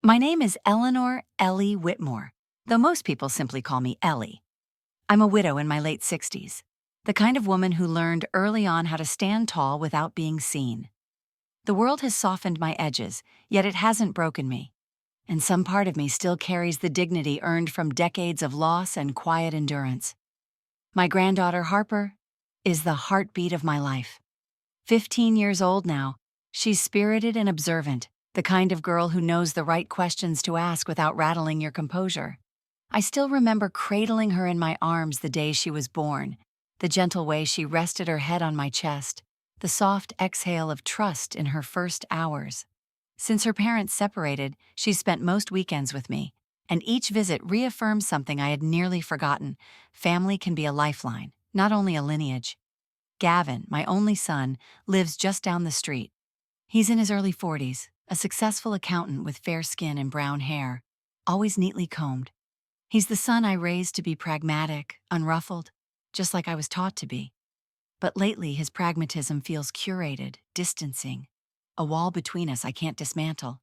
My name is Eleanor Ellie Whitmore, though most people simply call me Ellie. I'm a widow in my late 60s, the kind of woman who learned early on how to stand tall without being seen. The world has softened my edges, yet it hasn't broken me, and some part of me still carries the dignity earned from decades of loss and quiet endurance. My granddaughter, Harper, is the heartbeat of my life. 15 years old now, she's spirited and observant, the kind of girl who knows the right questions to ask without rattling your composure. I still remember cradling her in my arms the day she was born, the gentle way she rested her head on my chest, the soft exhale of trust in her first hours. Since her parents separated, she's spent most weekends with me, and each visit reaffirms something I had nearly forgotten. Family can be a lifeline, not only a lineage. Gavin, my only son, lives just down the street. He's in his early 40s, a successful accountant with fair skin and brown hair, always neatly combed. He's the son I raised to be pragmatic, unruffled, just like I was taught to be. But lately his pragmatism feels curated, distancing, a wall between us I can't dismantle.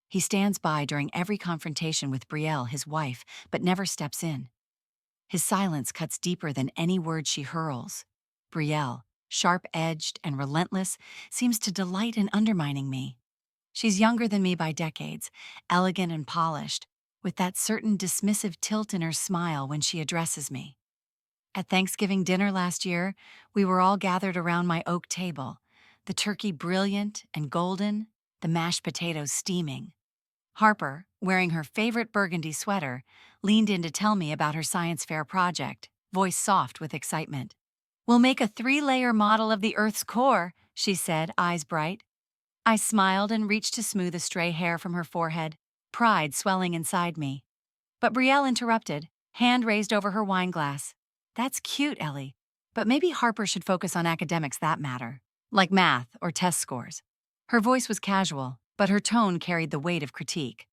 He stands by during every confrontation with Brielle, his wife, but never steps in. His silence cuts deeper than any word she hurls. Brielle, sharp-edged and relentless, seems to delight in undermining me. She's younger than me by decades, elegant and polished, with that certain dismissive tilt in her smile when she addresses me. At Thanksgiving dinner last year, we were all gathered around my oak table, the turkey brilliant and golden, the mashed potatoes steaming. Harper, wearing her favorite burgundy sweater, leaned in to tell me about her science fair project, voice soft with excitement. "We'll make a 3-layer model of the Earth's core," she said, eyes bright. I smiled and reached to smooth a stray hair from her forehead, pride swelling inside me. But Brielle interrupted, hand raised over her wine glass. "That's cute, Ellie, but maybe Harper should focus on academics that matter, like math or test scores." Her voice was casual, but her tone carried the weight of critique.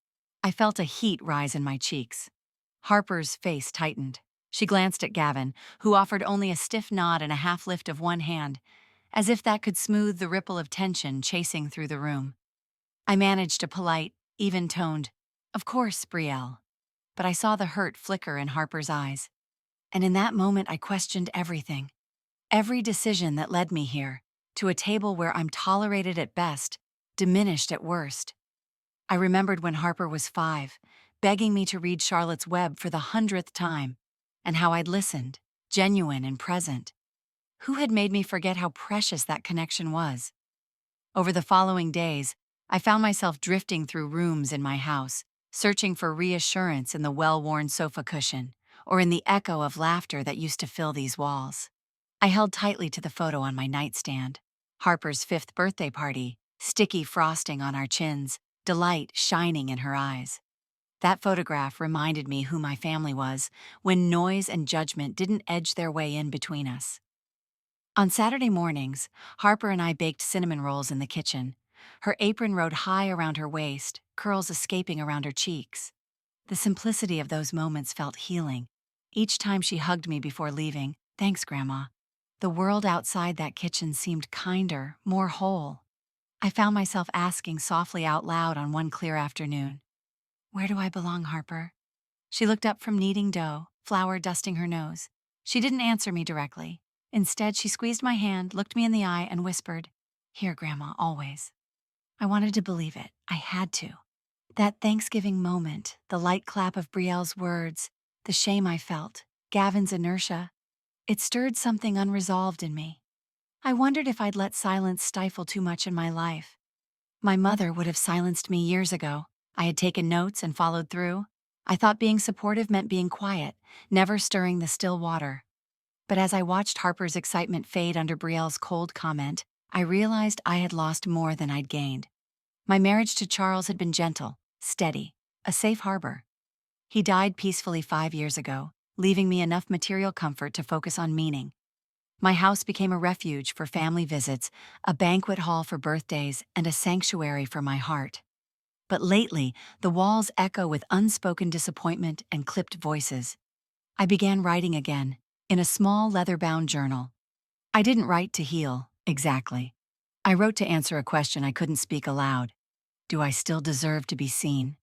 I felt a heat rise in my cheeks. Harper's face tightened. She glanced at Gavin, who offered only a stiff nod and a half lift of one hand, as if that could smooth the ripple of tension chasing through the room. I managed a polite, even-toned, "Of course, Brielle," but I saw the hurt flicker in Harper's eyes. And in that moment I questioned everything. Every decision that led me here, to a table where I'm tolerated at best, diminished at worst. I remembered when Harper was 5, begging me to read Charlotte's Web for the 100th time, and how I'd listened, genuine and present. Who had made me forget how precious that connection was? Over the following days, I found myself drifting through rooms in my house, searching for reassurance in the well-worn sofa cushion, or in the echo of laughter that used to fill these walls. I held tightly to the photo on my nightstand. Harper's 5th birthday party, sticky frosting on our chins, delight shining in her eyes. That photograph reminded me who my family was, when noise and judgment didn't edge their way in between us. On Saturday mornings, Harper and I baked cinnamon rolls in the kitchen. Her apron rode high around her waist, curls escaping around her cheeks. The simplicity of those moments felt healing. Each time she hugged me before leaving, "Thanks, Grandma," the world outside that kitchen seemed kinder, more whole. I found myself asking softly out loud on one clear afternoon, "Where do I belong, Harper?" She looked up from kneading dough, flour dusting her nose. She didn't answer me directly. Instead, she squeezed my hand, looked me in the eye, and whispered, "Here, Grandma, always." I wanted to believe it. I had to. That Thanksgiving moment, the light clap of Brielle's words, the shame I felt, Gavin's inertia, it stirred something unresolved in me. I wondered if I'd let silence stifle too much in my life. My mother would have silenced me years ago. I had taken notes and followed through. I thought being supportive meant being quiet, never stirring the still water. But as I watched Harper's excitement fade under Brielle's cold comment, I realized I had lost more than I'd gained. My marriage to Charles had been gentle, steady, a safe harbor. He died peacefully 5 years ago, leaving me enough material comfort to focus on meaning. My house became a refuge for family visits, a banquet hall for birthdays, and a sanctuary for my heart. But lately, the walls echo with unspoken disappointment and clipped voices. I began writing again, in a small leather-bound journal. I didn't write to heal, exactly. I wrote to answer a question I couldn't speak aloud. Do I still deserve to be seen?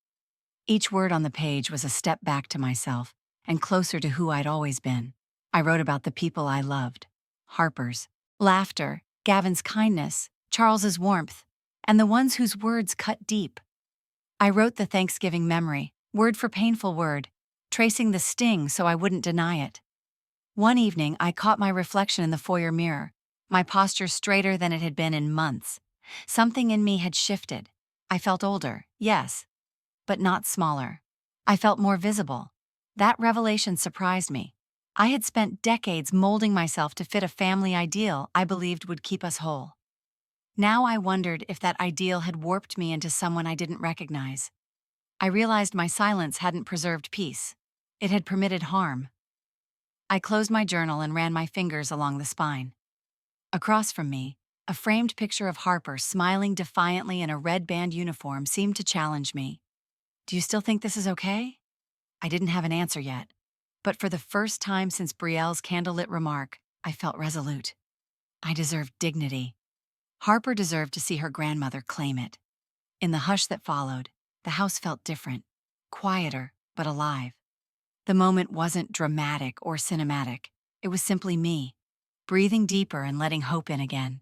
Each word on the page was a step back to myself and closer to who I'd always been. I wrote about the people I loved: Harper's laughter, Gavin's kindness, Charles's warmth, and the ones whose words cut deep. I wrote the Thanksgiving memory, word for painful word, tracing the sting so I wouldn't deny it. One evening, I caught my reflection in the foyer mirror, my posture straighter than it had been in months. Something in me had shifted. I felt older, yes, but not smaller. I felt more visible. That revelation surprised me. I had spent decades molding myself to fit a family ideal I believed would keep us whole. Now I wondered if that ideal had warped me into someone I didn't recognize. I realized my silence hadn't preserved peace. It had permitted harm. I closed my journal and ran my fingers along the spine. Across from me, a framed picture of Harper smiling defiantly in a red band uniform seemed to challenge me. "Do you still think this is okay?" I didn't have an answer yet, but for the first time since Brielle's candlelit remark, I felt resolute. I deserved dignity. Harper deserved to see her grandmother claim it. In the hush that followed, the house felt different, quieter, but alive. The moment wasn't dramatic or cinematic. It was simply me, breathing deeper and letting hope in again.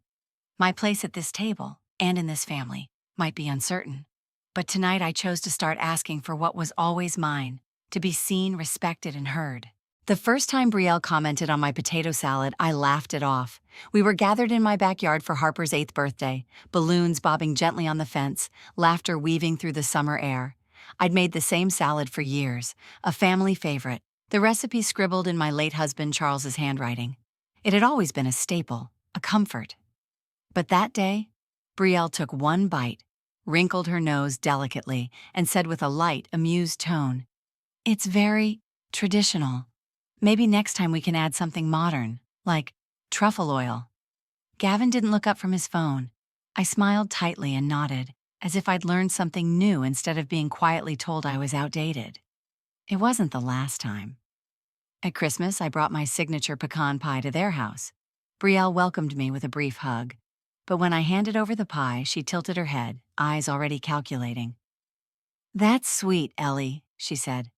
My place at this table, and in this family, might be uncertain. But tonight I chose to start asking for what was always mine, to be seen, respected, and heard. The first time Brielle commented on my potato salad, I laughed it off. We were gathered in my backyard for Harper's 8th birthday, balloons bobbing gently on the fence, laughter weaving through the summer air. I'd made the same salad for years, a family favorite, the recipe scribbled in my late husband Charles's handwriting. It had always been a staple, a comfort. But that day, Brielle took one bite, wrinkled her nose delicately, and said with a light, amused tone, "It's very traditional. Maybe next time we can add something modern, like truffle oil." Gavin didn't look up from his phone. I smiled tightly and nodded, as if I'd learned something new instead of being quietly told I was outdated. It wasn't the last time. At Christmas, I brought my signature pecan pie to their house. Brielle welcomed me with a brief hug, but when I handed over the pie, she tilted her head, eyes already calculating. "That's sweet, Ellie," she said.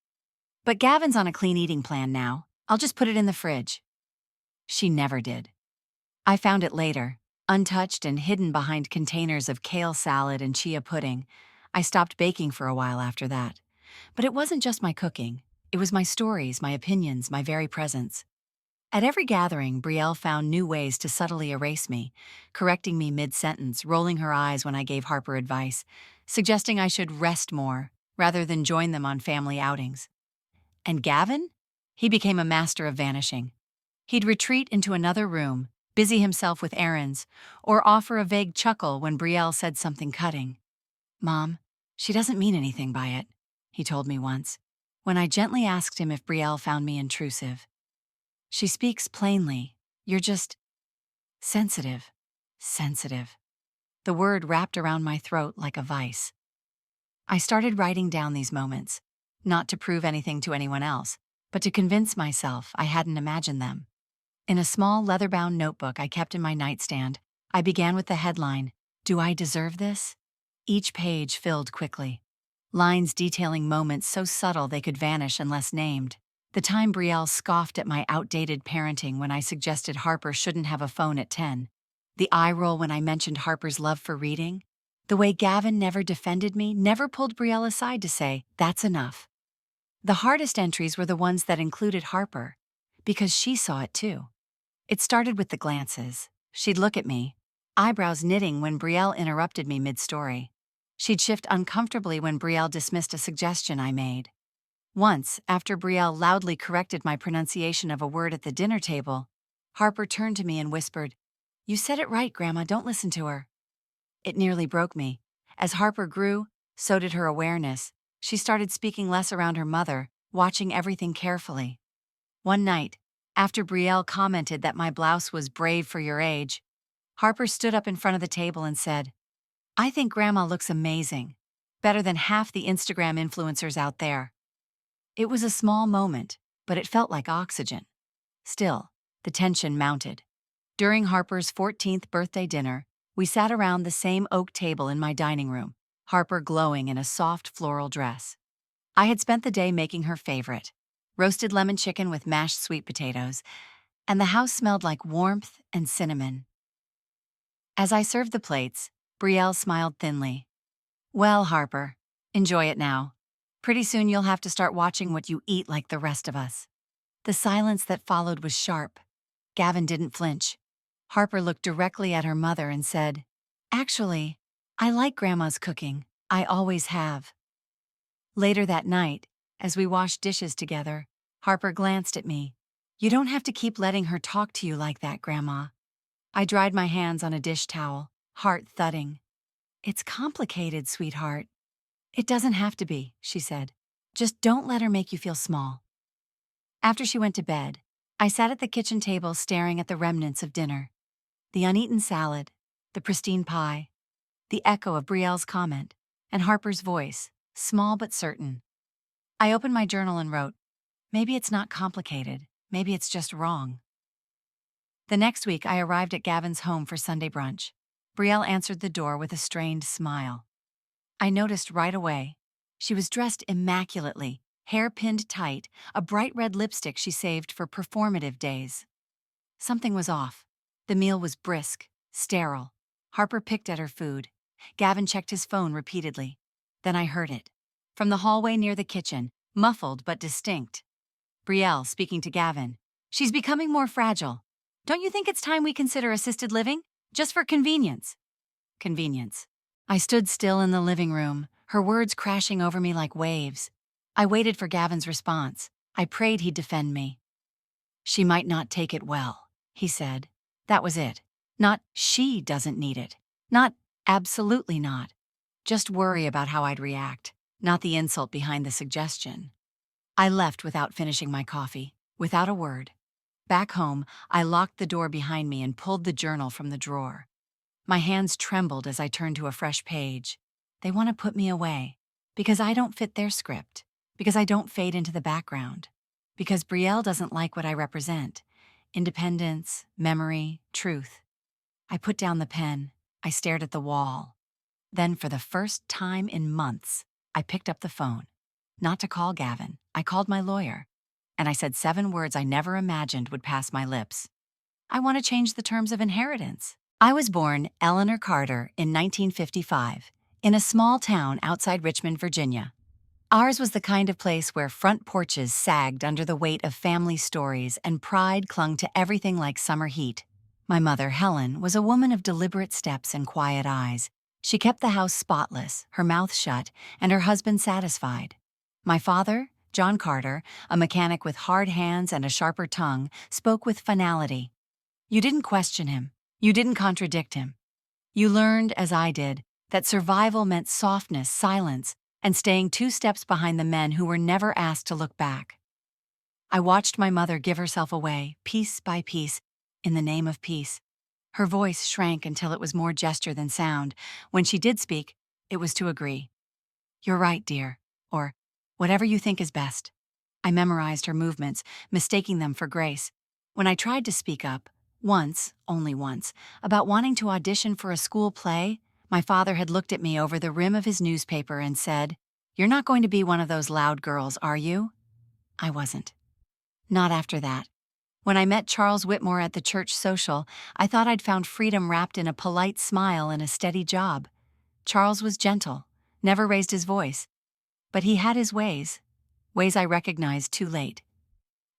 "But Gavin's on a clean eating plan now. I'll just put it in the fridge." She never did. I found it later, untouched and hidden behind containers of kale salad and chia pudding. I stopped baking for a while after that. But it wasn't just my cooking. It was my stories, my opinions, my very presence. At every gathering, Brielle found new ways to subtly erase me, correcting me mid-sentence, rolling her eyes when I gave Harper advice, suggesting I should rest more rather than join them on family outings. And Gavin? He became a master of vanishing. He'd retreat into another room, busy himself with errands, or offer a vague chuckle when Brielle said something cutting. "Mom, she doesn't mean anything by it," he told me once, when I gently asked him if Brielle found me intrusive. "She speaks plainly. You're just sensitive." Sensitive. The word wrapped around my throat like a vice. I started writing down these moments, not to prove anything to anyone else, but to convince myself I hadn't imagined them. In a small leather-bound notebook I kept in my nightstand, I began with the headline, "Do I deserve this?" Each page filled quickly. Lines detailing moments so subtle they could vanish unless named. The time Brielle scoffed at my outdated parenting when I suggested Harper shouldn't have a phone at 10. The eye roll when I mentioned Harper's love for reading. The way Gavin never defended me, never pulled Brielle aside to say, "That's enough." The hardest entries were the ones that included Harper, because she saw it too. It started with the glances. She'd look at me, eyebrows knitting when Brielle interrupted me mid-story. She'd shift uncomfortably when Brielle dismissed a suggestion I made. Once, after Brielle loudly corrected my pronunciation of a word at the dinner table, Harper turned to me and whispered, "You said it right, Grandma, don't listen to her." It nearly broke me. As Harper grew, so did her awareness. She started speaking less around her mother, watching everything carefully. One night, after Brielle commented that my blouse was brave for your age, Harper stood up in front of the table and said, "I think Grandma looks amazing, better than half the Instagram influencers out there." It was a small moment, but it felt like oxygen. Still, the tension mounted. During Harper's 14th birthday dinner, we sat around the same oak table in my dining room, Harper glowing in a soft floral dress. I had spent the day making her favorite, roasted lemon chicken with mashed sweet potatoes, and the house smelled like warmth and cinnamon. As I served the plates, Brielle smiled thinly. Well, Harper, enjoy it now. Pretty soon you'll have to start watching what you eat like the rest of us. The silence that followed was sharp. Gavin didn't flinch. Harper looked directly at her mother and said, "Actually, I like Grandma's cooking. I always have." Later that night, as we washed dishes together, Harper glanced at me. "You don't have to keep letting her talk to you like that, Grandma." I dried my hands on a dish towel, heart thudding. "It's complicated, sweetheart." "It doesn't have to be," she said. "Just don't let her make you feel small." After she went to bed, I sat at the kitchen table staring at the remnants of dinner. The uneaten salad, the pristine pie, the echo of Brielle's comment, and Harper's voice, small but certain. I opened my journal and wrote, "Maybe it's not complicated. Maybe it's just wrong." The next week, I arrived at Gavin's home for Sunday brunch. Brielle answered the door with a strained smile. I noticed right away. She was dressed immaculately, hair pinned tight, a bright red lipstick she saved for performative days. Something was off. The meal was brisk, sterile. Harper picked at her food. Gavin checked his phone repeatedly. Then I heard it. From the hallway near the kitchen, muffled but distinct. Brielle speaking to Gavin. "She's becoming more fragile. Don't you think it's time we consider assisted living? Just for convenience." Convenience. I stood still in the living room, her words crashing over me like waves. I waited for Gavin's response. I prayed he'd defend me. "She might not take it well," he said. That was it. Not "she doesn't need it." Not "absolutely not." Just worry about how I'd react, not the insult behind the suggestion. I left without finishing my coffee, without a word. Back home, I locked the door behind me and pulled the journal from the drawer. My hands trembled as I turned to a fresh page. They want to put me away, because I don't fit their script, because I don't fade into the background, because Brielle doesn't like what I represent. Independence, memory, truth. I put down the pen. I stared at the wall. Then, for the first time in months, I picked up the phone. Not to call Gavin. I called my lawyer. And I said 7 words I never imagined would pass my lips. "I want to change the terms of inheritance." I was born Eleanor Carter in 1955, in a small town outside Richmond, Virginia. Ours was the kind of place where front porches sagged under the weight of family stories and pride clung to everything like summer heat. My mother, Helen, was a woman of deliberate steps and quiet eyes. She kept the house spotless, her mouth shut, and her husband satisfied. My father, John Carter, a mechanic with hard hands and a sharper tongue, spoke with finality. You didn't question him. You didn't contradict him. You learned, as I did, that survival meant softness, silence, and staying 2 steps behind the men who were never asked to look back. I watched my mother give herself away, piece by piece, in the name of peace. Her voice shrank until it was more gesture than sound. When she did speak, it was to agree. "You're right, dear," or "whatever you think is best." I memorized her movements, mistaking them for grace. When I tried to speak up, once, only once, about wanting to audition for a school play, my father had looked at me over the rim of his newspaper and said, "You're not going to be one of those loud girls, are you?" I wasn't. Not after that. When I met Charles Whitmore at the church social, I thought I'd found freedom wrapped in a polite smile and a steady job. Charles was gentle, never raised his voice. But he had his ways I recognized too late.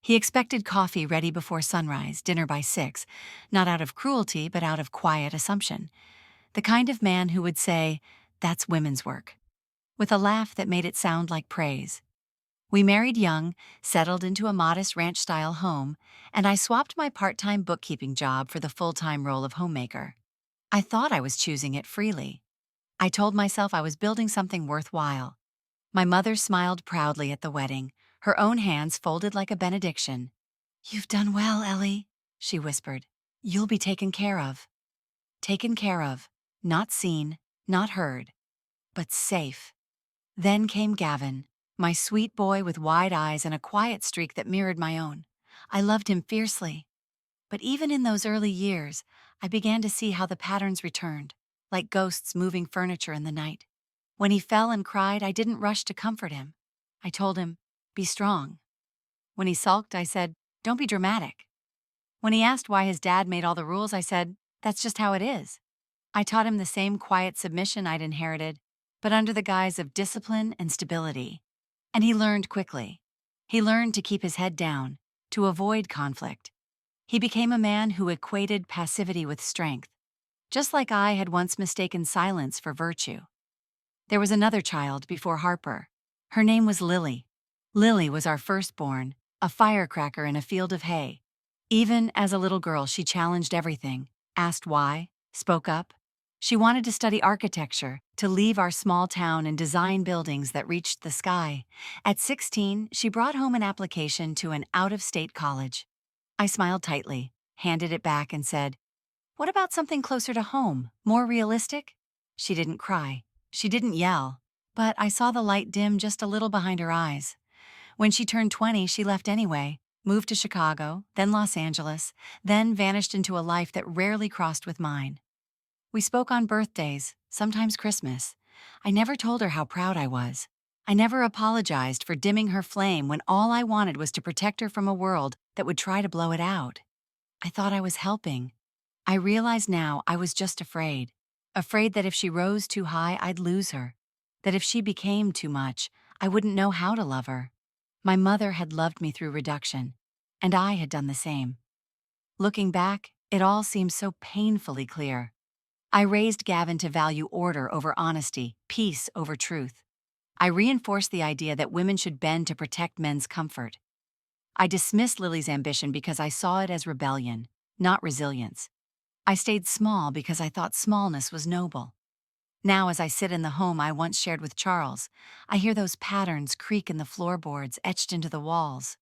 He expected coffee ready before sunrise, dinner by 6, not out of cruelty but out of quiet assumption. The kind of man who would say, "That's women's work," with a laugh that made it sound like praise. We married young, settled into a modest ranch-style home, and I swapped my part-time bookkeeping job for the full-time role of homemaker. I thought I was choosing it freely. I told myself I was building something worthwhile. My mother smiled proudly at the wedding, her own hands folded like a benediction. "You've done well, Ellie," she whispered. "You'll be taken care of." Taken care of, not seen, not heard, but safe. Then came Gavin, my sweet boy with wide eyes and a quiet streak that mirrored my own. I loved him fiercely. But even in those early years, I began to see how the patterns returned, like ghosts moving furniture in the night. When he fell and cried, I didn't rush to comfort him. I told him, "Be strong." When he sulked, I said, "Don't be dramatic." When he asked why his dad made all the rules, I said, "That's just how it is." I taught him the same quiet submission I'd inherited, but under the guise of discipline and stability. And he learned quickly. He learned to keep his head down, to avoid conflict. He became a man who equated passivity with strength, just like I had once mistaken silence for virtue. There was another child before Harper. Her name was Lily. Lily was our firstborn, a firecracker in a field of hay. Even as a little girl, she challenged everything, asked why, spoke up. She wanted to study architecture, to leave our small town and design buildings that reached the sky. At 16, she brought home an application to an out-of-state college. I smiled tightly, handed it back, and said, "What about something closer to home, more realistic?" She didn't cry. She didn't yell. But I saw the light dim just a little behind her eyes. When she turned 20, she left anyway, moved to Chicago, then Los Angeles, then vanished into a life that rarely crossed with mine. We spoke on birthdays, sometimes Christmas. I never told her how proud I was. I never apologized for dimming her flame when all I wanted was to protect her from a world that would try to blow it out. I thought I was helping. I realize now I was just afraid. Afraid that if she rose too high, I'd lose her. That if she became too much, I wouldn't know how to love her. My mother had loved me through reduction, and I had done the same. Looking back, it all seems so painfully clear. I raised Gavin to value order over honesty, peace over truth. I reinforced the idea that women should bend to protect men's comfort. I dismissed Lily's ambition because I saw it as rebellion, not resilience. I stayed small because I thought smallness was noble. Now, as I sit in the home I once shared with Charles, I hear those patterns creak in the floorboards etched into the walls.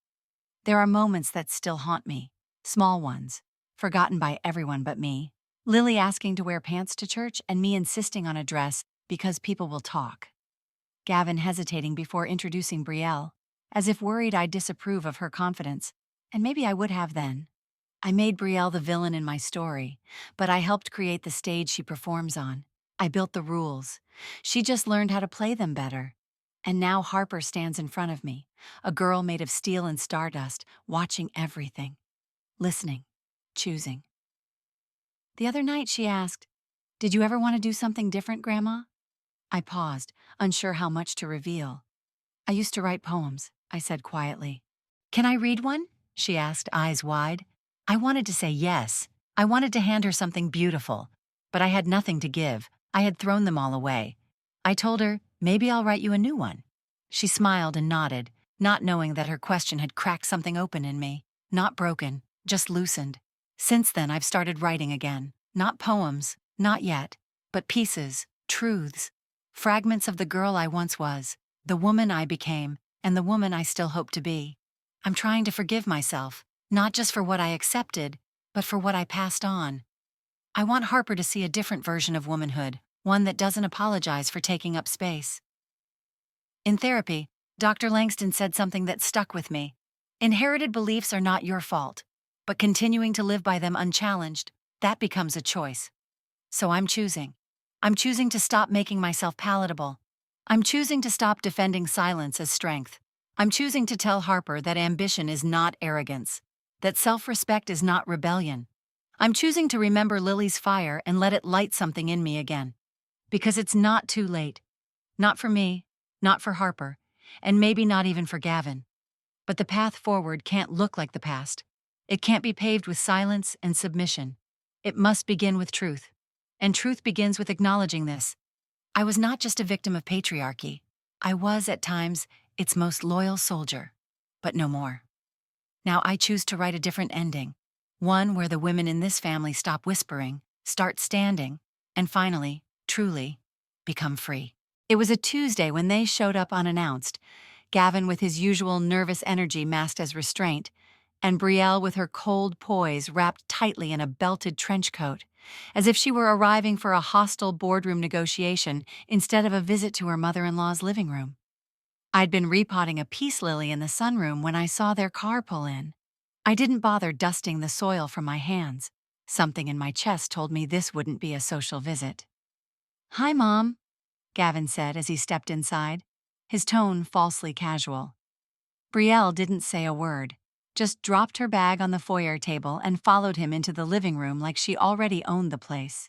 There are moments that still haunt me, small ones, forgotten by everyone but me. Lily asking to wear pants to church and me insisting on a dress because people will talk. Gavin hesitating before introducing Brielle, as if worried I'd disapprove of her confidence, and maybe I would have then. I made Brielle the villain in my story, but I helped create the stage she performs on. I built the rules. She just learned how to play them better. And now Harper stands in front of me, a girl made of steel and stardust, watching everything, listening, choosing. The other night she asked, "Did you ever want to do something different, Grandma?" I paused, unsure how much to reveal. "I used to write poems," I said quietly. "Can I read one?" she asked, eyes wide. I wanted to say yes. I wanted to hand her something beautiful, but I had nothing to give. I had thrown them all away. I told her, "Maybe I'll write you a new one." She smiled and nodded, not knowing that her question had cracked something open in me. Not broken, just loosened. Since then, I've started writing again. Not poems, not yet, but pieces, truths, fragments of the girl I once was, the woman I became, and the woman I still hope to be. I'm trying to forgive myself, not just for what I accepted, but for what I passed on. I want Harper to see a different version of womanhood, one that doesn't apologize for taking up space. In therapy, Dr. Langston said something that stuck with me. Inherited beliefs are not your fault, but continuing to live by them unchallenged, that becomes a choice. So I'm choosing. I'm choosing to stop making myself palatable. I'm choosing to stop defending silence as strength. I'm choosing to tell Harper that ambition is not arrogance, that self-respect is not rebellion. I'm choosing to remember Lily's fire and let it light something in me again. Because it's not too late. Not for me, not for Harper, and maybe not even for Gavin. But the path forward can't look like the past. It can't be paved with silence and submission. It must begin with truth. And truth begins with acknowledging this. I was not just a victim of patriarchy. I was, at times, its most loyal soldier. But no more. Now I choose to write a different ending. One where the women in this family stop whispering, start standing, and finally, truly, become free. It was a Tuesday when they showed up unannounced, Gavin with his usual nervous energy masked as restraint, and Brielle with her cold poise wrapped tightly in a belted trench coat, as if she were arriving for a hostile boardroom negotiation instead of a visit to her mother-in-law's living room. I'd been repotting a peace lily in the sunroom when I saw their car pull in. I didn't bother dusting the soil from my hands. Something in my chest told me this wouldn't be a social visit. "Hi, Mom," Gavin said as he stepped inside. his tone falsely casual. Brielle didn't say a word, just dropped her bag on the foyer table and followed him into the living room like she already owned the place.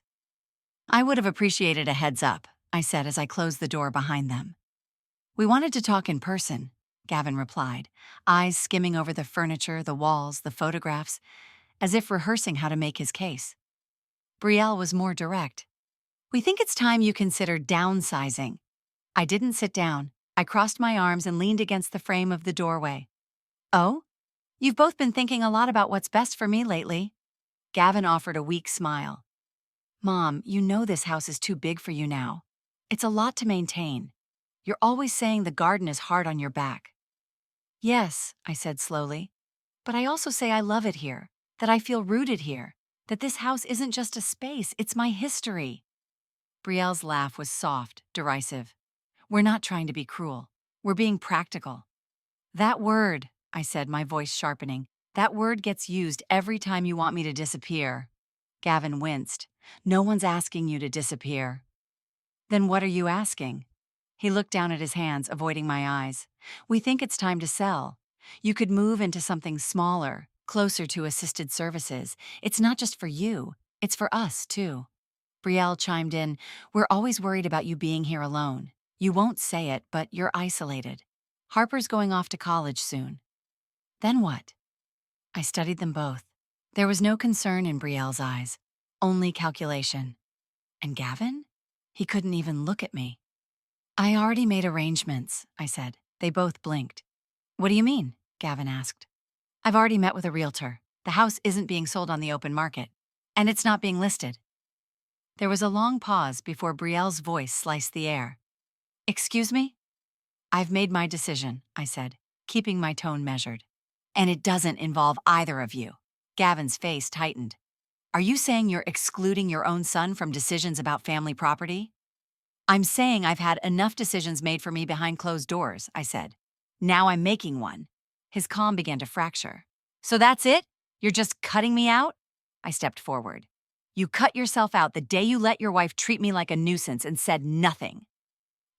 I would have appreciated a heads up, I said as I closed the door behind them. We wanted to talk in person, Gavin replied, eyes skimming over the furniture, the walls, the photographs, as if rehearsing how to make his case. Brielle was more direct. We think it's time you consider downsizing. I didn't sit down. I crossed my arms and leaned against the frame of the doorway. Oh? You've both been thinking a lot about what's best for me lately. Gavin offered a weak smile. Mom, you know this house is too big for you now. It's a lot to maintain. You're always saying the garden is hard on your back. Yes, I said slowly. But I also say I love it here, that I feel rooted here, that this house isn't just a space, it's my history. Brielle's laugh was soft, derisive. We're not trying to be cruel. We're being practical. That word, I said, my voice sharpening, that word gets used every time you want me to disappear. Gavin winced. No one's asking you to disappear. Then what are you asking? He looked down at his hands, avoiding my eyes. We think it's time to sell. You could move into something smaller, closer to assisted services. It's not just for you, it's for us, too. Brielle chimed in, we're always worried about you being here alone. You won't say it, but you're isolated. Harper's going off to college soon. Then what? I studied them both. There was no concern in Brielle's eyes, only calculation. And Gavin? He couldn't even look at me. I already made arrangements, I said. They both blinked. What do you mean? Gavin asked. I've already met with a realtor. The house isn't being sold on the open market, and it's not being listed. There was a long pause before Brielle's voice sliced the air. Excuse me? I've made my decision, I said, keeping my tone measured. And it doesn't involve either of you. Gavin's face tightened. Are you saying you're excluding your own son from decisions about family property? I'm saying I've had enough decisions made for me behind closed doors, I said. Now I'm making one. His calm began to fracture. So that's it? You're just cutting me out? I stepped forward. You cut yourself out the day you let your wife treat me like a nuisance and said nothing.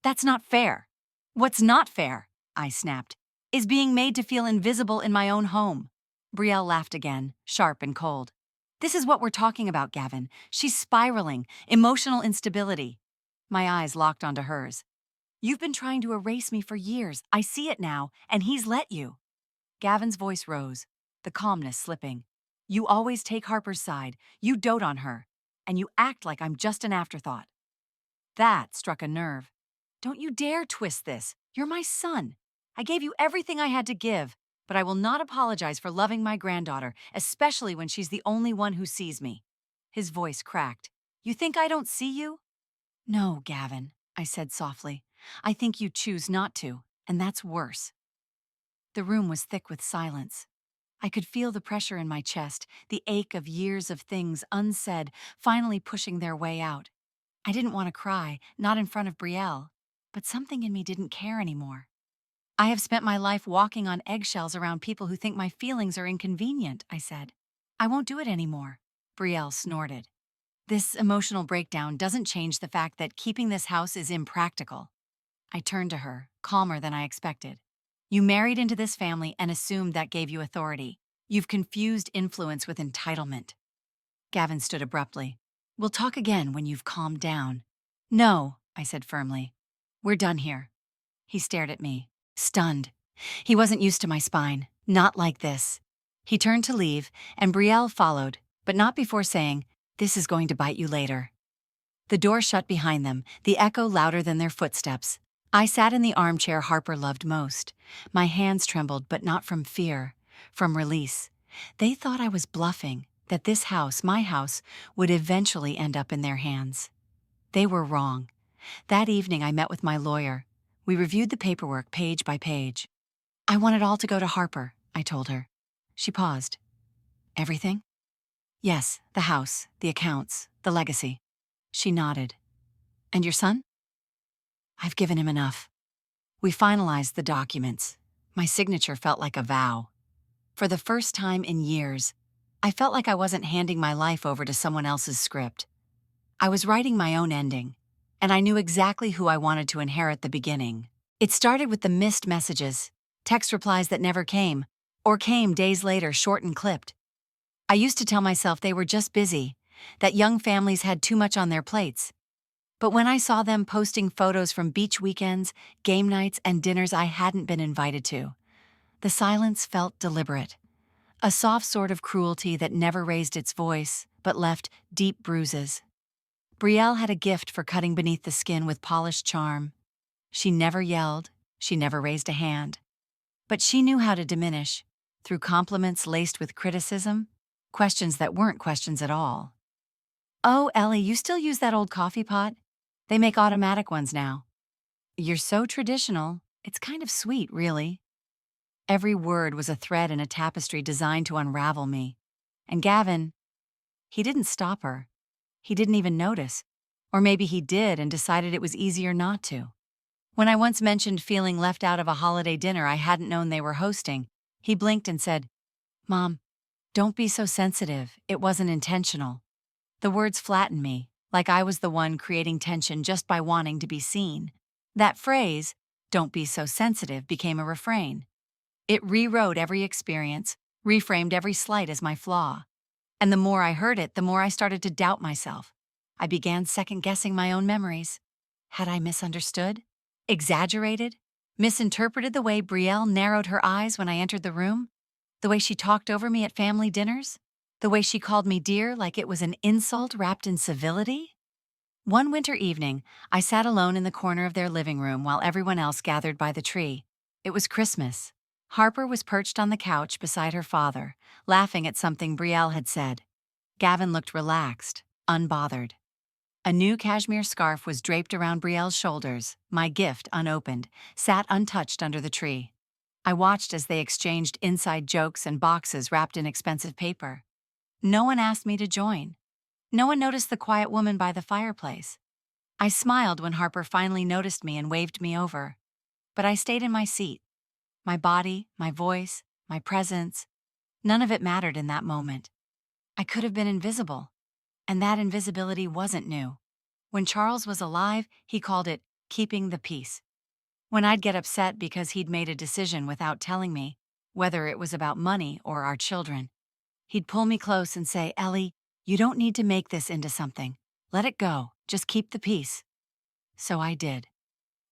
That's not fair. What's not fair, I snapped, is being made to feel invisible in my own home. Brielle laughed again, sharp and cold. This is what we're talking about, Gavin. She's spiraling, emotional instability. My eyes locked onto hers. You've been trying to erase me for years. I see it now, and he's let you. Gavin's voice rose, the calmness slipping. You always take Harper's side, you dote on her, and you act like I'm just an afterthought. That struck a nerve. Don't you dare twist this. You're my son. I gave you everything I had to give, but I will not apologize for loving my granddaughter, especially when she's the only one who sees me. His voice cracked. You think I don't see you? No, Gavin, I said softly. I think you choose not to, and that's worse. The room was thick with silence. I could feel the pressure in my chest, the ache of years of things unsaid finally pushing their way out. I didn't want to cry, not in front of Brielle, but something in me didn't care anymore. I have spent my life walking on eggshells around people who think my feelings are inconvenient, I said. I won't do it anymore. Brielle snorted. This emotional breakdown doesn't change the fact that keeping this house is impractical. I turned to her, calmer than I expected. You married into this family and assumed that gave you authority. You've confused influence with entitlement. Gavin stood abruptly. We'll talk again when you've calmed down. No, I said firmly. We're done here. He stared at me, stunned. He wasn't used to my spine, not like this. He turned to leave, and Brielle followed, but not before saying, this is going to bite you later. The door shut behind them, the echo louder than their footsteps. I sat in the armchair Harper loved most. My hands trembled, but not from fear, from release. They thought I was bluffing, that this house, my house, would eventually end up in their hands. They were wrong. That evening I met with my lawyer. We reviewed the paperwork page by page. I want it all to go to Harper, I told her. She paused. Everything? Yes, the house, the accounts, the legacy. She nodded. And your son? I've given him enough. We finalized the documents. My signature felt like a vow. For the first time in years, I felt like I wasn't handing my life over to someone else's script. I was writing my own ending, and I knew exactly who I wanted to inherit the beginning. It started with the missed messages, text replies that never came, or came days later short and clipped. I used to tell myself they were just busy, that young families had too much on their plates. But when I saw them posting photos from beach weekends, game nights, and dinners I hadn't been invited to, the silence felt deliberate. A soft sort of cruelty that never raised its voice, but left deep bruises. Brielle had a gift for cutting beneath the skin with polished charm. She never yelled, she never raised a hand. But she knew how to diminish, through compliments laced with criticism, questions that weren't questions at all. "Oh, Ellie, you still use that old coffee pot? They make automatic ones now." "You're so traditional. It's kind of sweet, really." Every word was a thread in a tapestry designed to unravel me. And Gavin, he didn't stop her. He didn't even notice. Or maybe he did and decided it was easier not to. When I once mentioned feeling left out of a holiday dinner I hadn't known they were hosting, he blinked and said, "Mom, don't be so sensitive. It wasn't intentional." The words flattened me, like I was the one creating tension just by wanting to be seen. That phrase, "don't be so sensitive," became a refrain. It rewrote every experience, reframed every slight as my flaw. And the more I heard it, the more I started to doubt myself. I began second-guessing my own memories. Had I misunderstood? Exaggerated? Misinterpreted the way Brielle narrowed her eyes when I entered the room? The way she talked over me at family dinners? The way she called me dear like it was an insult wrapped in civility? One winter evening, I sat alone in the corner of their living room while everyone else gathered by the tree. It was Christmas. Harper was perched on the couch beside her father, laughing at something Brielle had said. Gavin looked relaxed, unbothered. A new cashmere scarf was draped around Brielle's shoulders, my gift unopened, sat untouched under the tree. I watched as they exchanged inside jokes and boxes wrapped in expensive paper. No one asked me to join. No one noticed the quiet woman by the fireplace. I smiled when Harper finally noticed me and waved me over. But I stayed in my seat. My body, my voice, my presence, none of it mattered in that moment. I could have been invisible, and that invisibility wasn't new. When Charles was alive, he called it keeping the peace. When I'd get upset because he'd made a decision without telling me, whether it was about money or our children, he'd pull me close and say, "Ellie, you don't need to make this into something. Let it go. Just keep the peace." So I did.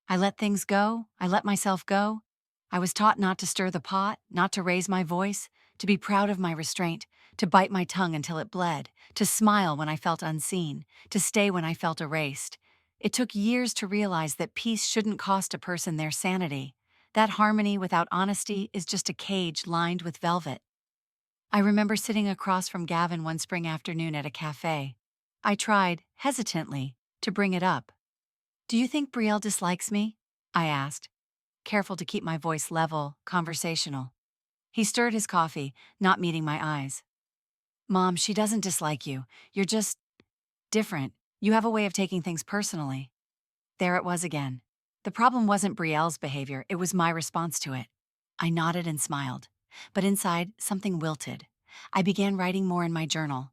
I let things go. I let myself go. I was taught not to stir the pot, not to raise my voice, to be proud of my restraint, to bite my tongue until it bled, to smile when I felt unseen, to stay when I felt erased. It took years to realize that peace shouldn't cost a person their sanity. That harmony without honesty is just a cage lined with velvet. I remember sitting across from Gavin one spring afternoon at a cafe. I tried, hesitantly, to bring it up. "Do you think Brielle dislikes me?" I asked, careful to keep my voice level, conversational. He stirred his coffee, not meeting my eyes. "Mom, she doesn't dislike you. You're just different. You have a way of taking things personally." There it was again. The problem wasn't Brielle's behavior, it was my response to it. I nodded and smiled, but inside, something wilted. I began writing more in my journal.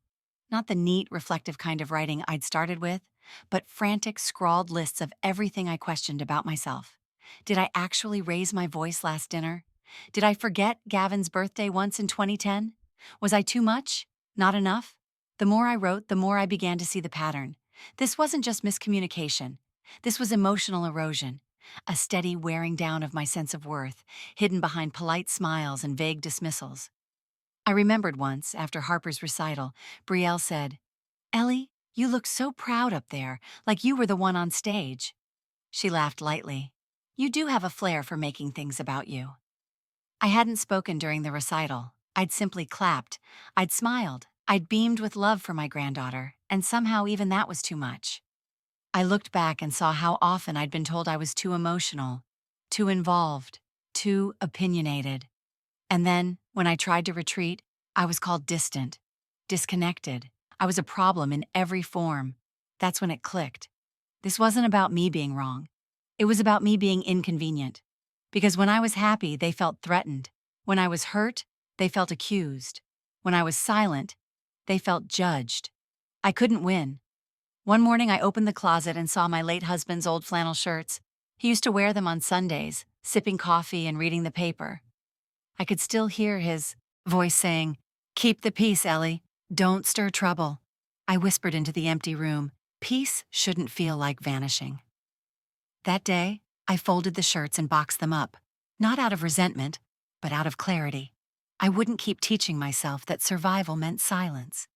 Not the neat, reflective kind of writing I'd started with, but frantic, scrawled lists of everything I questioned about myself. Did I actually raise my voice last dinner? Did I forget Gavin's birthday once in 2010? Was I too much? Not enough? The more I wrote, the more I began to see the pattern. This wasn't just miscommunication. This was emotional erosion, a steady wearing down of my sense of worth, hidden behind polite smiles and vague dismissals. I remembered once, after Harper's recital, Brielle said, "Ellie, you look so proud up there, like you were the one on stage." She laughed lightly. "You do have a flair for making things about you." I hadn't spoken during the recital. I'd simply clapped. I'd smiled. I'd beamed with love for my granddaughter, and somehow even that was too much. I looked back and saw how often I'd been told I was too emotional, too involved, too opinionated. And then, when I tried to retreat, I was called distant, disconnected. I was a problem in every form. That's when it clicked. This wasn't about me being wrong. It was about me being inconvenient. Because when I was happy, they felt threatened. When I was hurt, they felt accused. When I was silent, they felt judged. I couldn't win. One morning I opened the closet and saw my late husband's old flannel shirts. He used to wear them on Sundays, sipping coffee and reading the paper. I could still hear his voice saying, "Keep the peace, Ellie. Don't stir trouble." I whispered into the empty room, "Peace shouldn't feel like vanishing." That day, I folded the shirts and boxed them up, not out of resentment, but out of clarity. I wouldn't keep teaching myself that survival meant silence.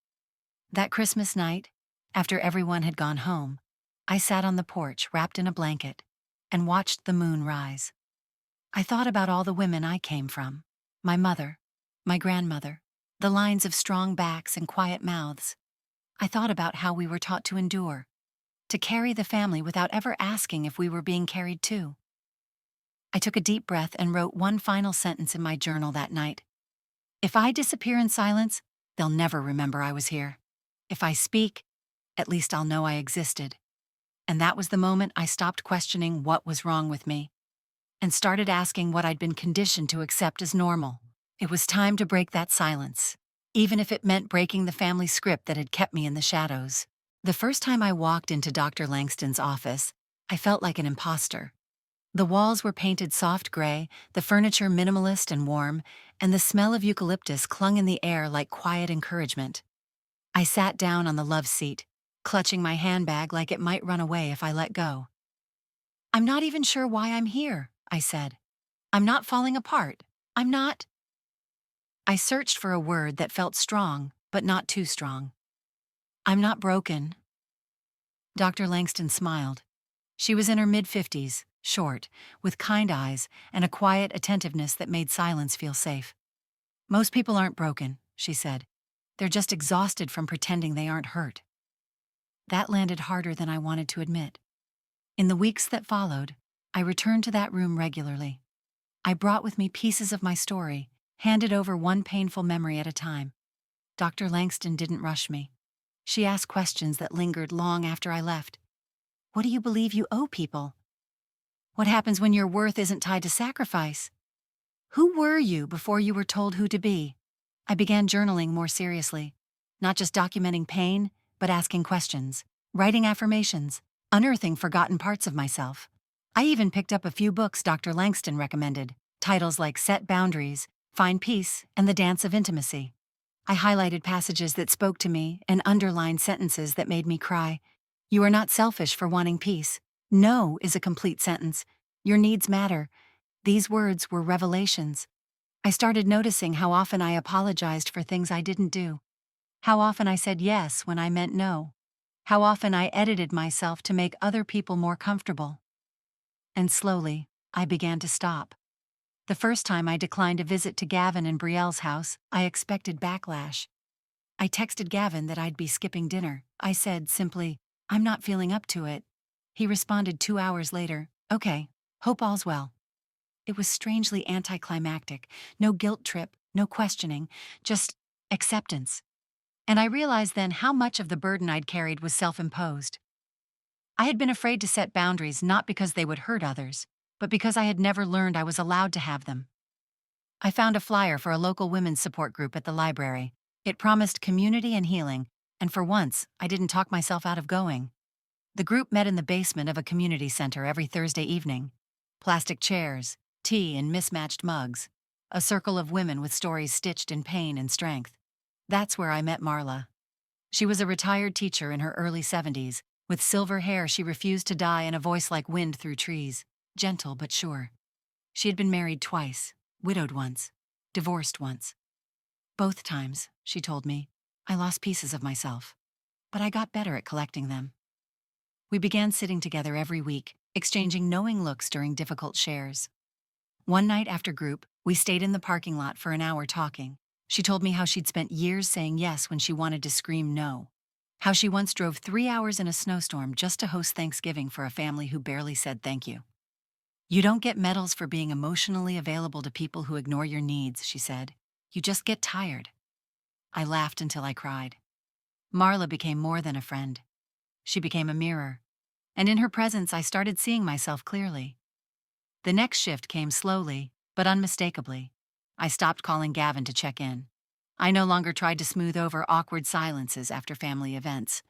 That Christmas night, after everyone had gone home, I sat on the porch wrapped in a blanket and watched the moon rise. I thought about all the women I came from, my mother, my grandmother, the lines of strong backs and quiet mouths. I thought about how we were taught to endure, to carry the family without ever asking if we were being carried too. I took a deep breath and wrote one final sentence in my journal that night. If I disappear in silence, they'll never remember I was here. If I speak, at least I'll know I existed. And that was the moment I stopped questioning what was wrong with me and started asking what I'd been conditioned to accept as normal. It was time to break that silence, even if it meant breaking the family script that had kept me in the shadows. The first time I walked into Dr. Langston's office, I felt like an imposter. The walls were painted soft gray, the furniture minimalist and warm, and the smell of eucalyptus clung in the air like quiet encouragement. I sat down on the love seat, clutching my handbag like it might run away if I let go. "I'm not even sure why I'm here," I said. "I'm not falling apart. I'm not—" I searched for a word that felt strong, but not too strong. "I'm not broken." Dr. Langston smiled. She was in her mid-50s, short, with kind eyes and a quiet attentiveness that made silence feel safe. "Most people aren't broken," she said. "They're just exhausted from pretending they aren't hurt." That landed harder than I wanted to admit. In the weeks that followed, I returned to that room regularly. I brought with me pieces of my story, handed over one painful memory at a time. Dr. Langston didn't rush me. She asked questions that lingered long after I left. "What do you believe you owe people? What happens when your worth isn't tied to sacrifice? Who were you before you were told who to be?" I began journaling more seriously, not just documenting pain, but asking questions, writing affirmations, unearthing forgotten parts of myself. I even picked up a few books Dr. Langston recommended, titles like Set Boundaries, Find Peace, and The Dance of Intimacy. I highlighted passages that spoke to me and underlined sentences that made me cry. "You are not selfish for wanting peace. No is a complete sentence. Your needs matter." These words were revelations. I started noticing how often I apologized for things I didn't do. How often I said yes when I meant no. How often I edited myself to make other people more comfortable. And slowly, I began to stop. The first time I declined a visit to Gavin and Brielle's house, I expected backlash. I texted Gavin that I'd be skipping dinner. I said simply, "I'm not feeling up to it." He responded 2 hours later, "Okay, hope all's well." It was strangely anticlimactic. No guilt trip, no questioning, just acceptance. And I realized then how much of the burden I'd carried was self-imposed. I had been afraid to set boundaries not because they would hurt others, but because I had never learned I was allowed to have them. I found a flyer for a local women's support group at the library. It promised community and healing, and for once, I didn't talk myself out of going. The group met in the basement of a community center every Thursday evening. Plastic chairs, tea in mismatched mugs, a circle of women with stories stitched in pain and strength. That's where I met Marla. She was a retired teacher in her early 70s. With silver hair she refused to dye and a voice like wind through trees, gentle but sure. She had been married twice, widowed once, divorced once. Both times, she told me, I lost pieces of myself, but I got better at collecting them. We began sitting together every week, exchanging knowing looks during difficult shares. One night after group, we stayed in the parking lot for an hour talking. She told me how she'd spent years saying yes when she wanted to scream no. How she once drove 3 hours in a snowstorm just to host Thanksgiving for a family who barely said thank you. "You don't get medals for being emotionally available to people who ignore your needs," she said. "You just get tired." I laughed until I cried. Marla became more than a friend. She became a mirror, and in her presence I started seeing myself clearly. The next shift came slowly, but unmistakably. I stopped calling Gavin to check in. I no longer tried to smooth over awkward silences after family events.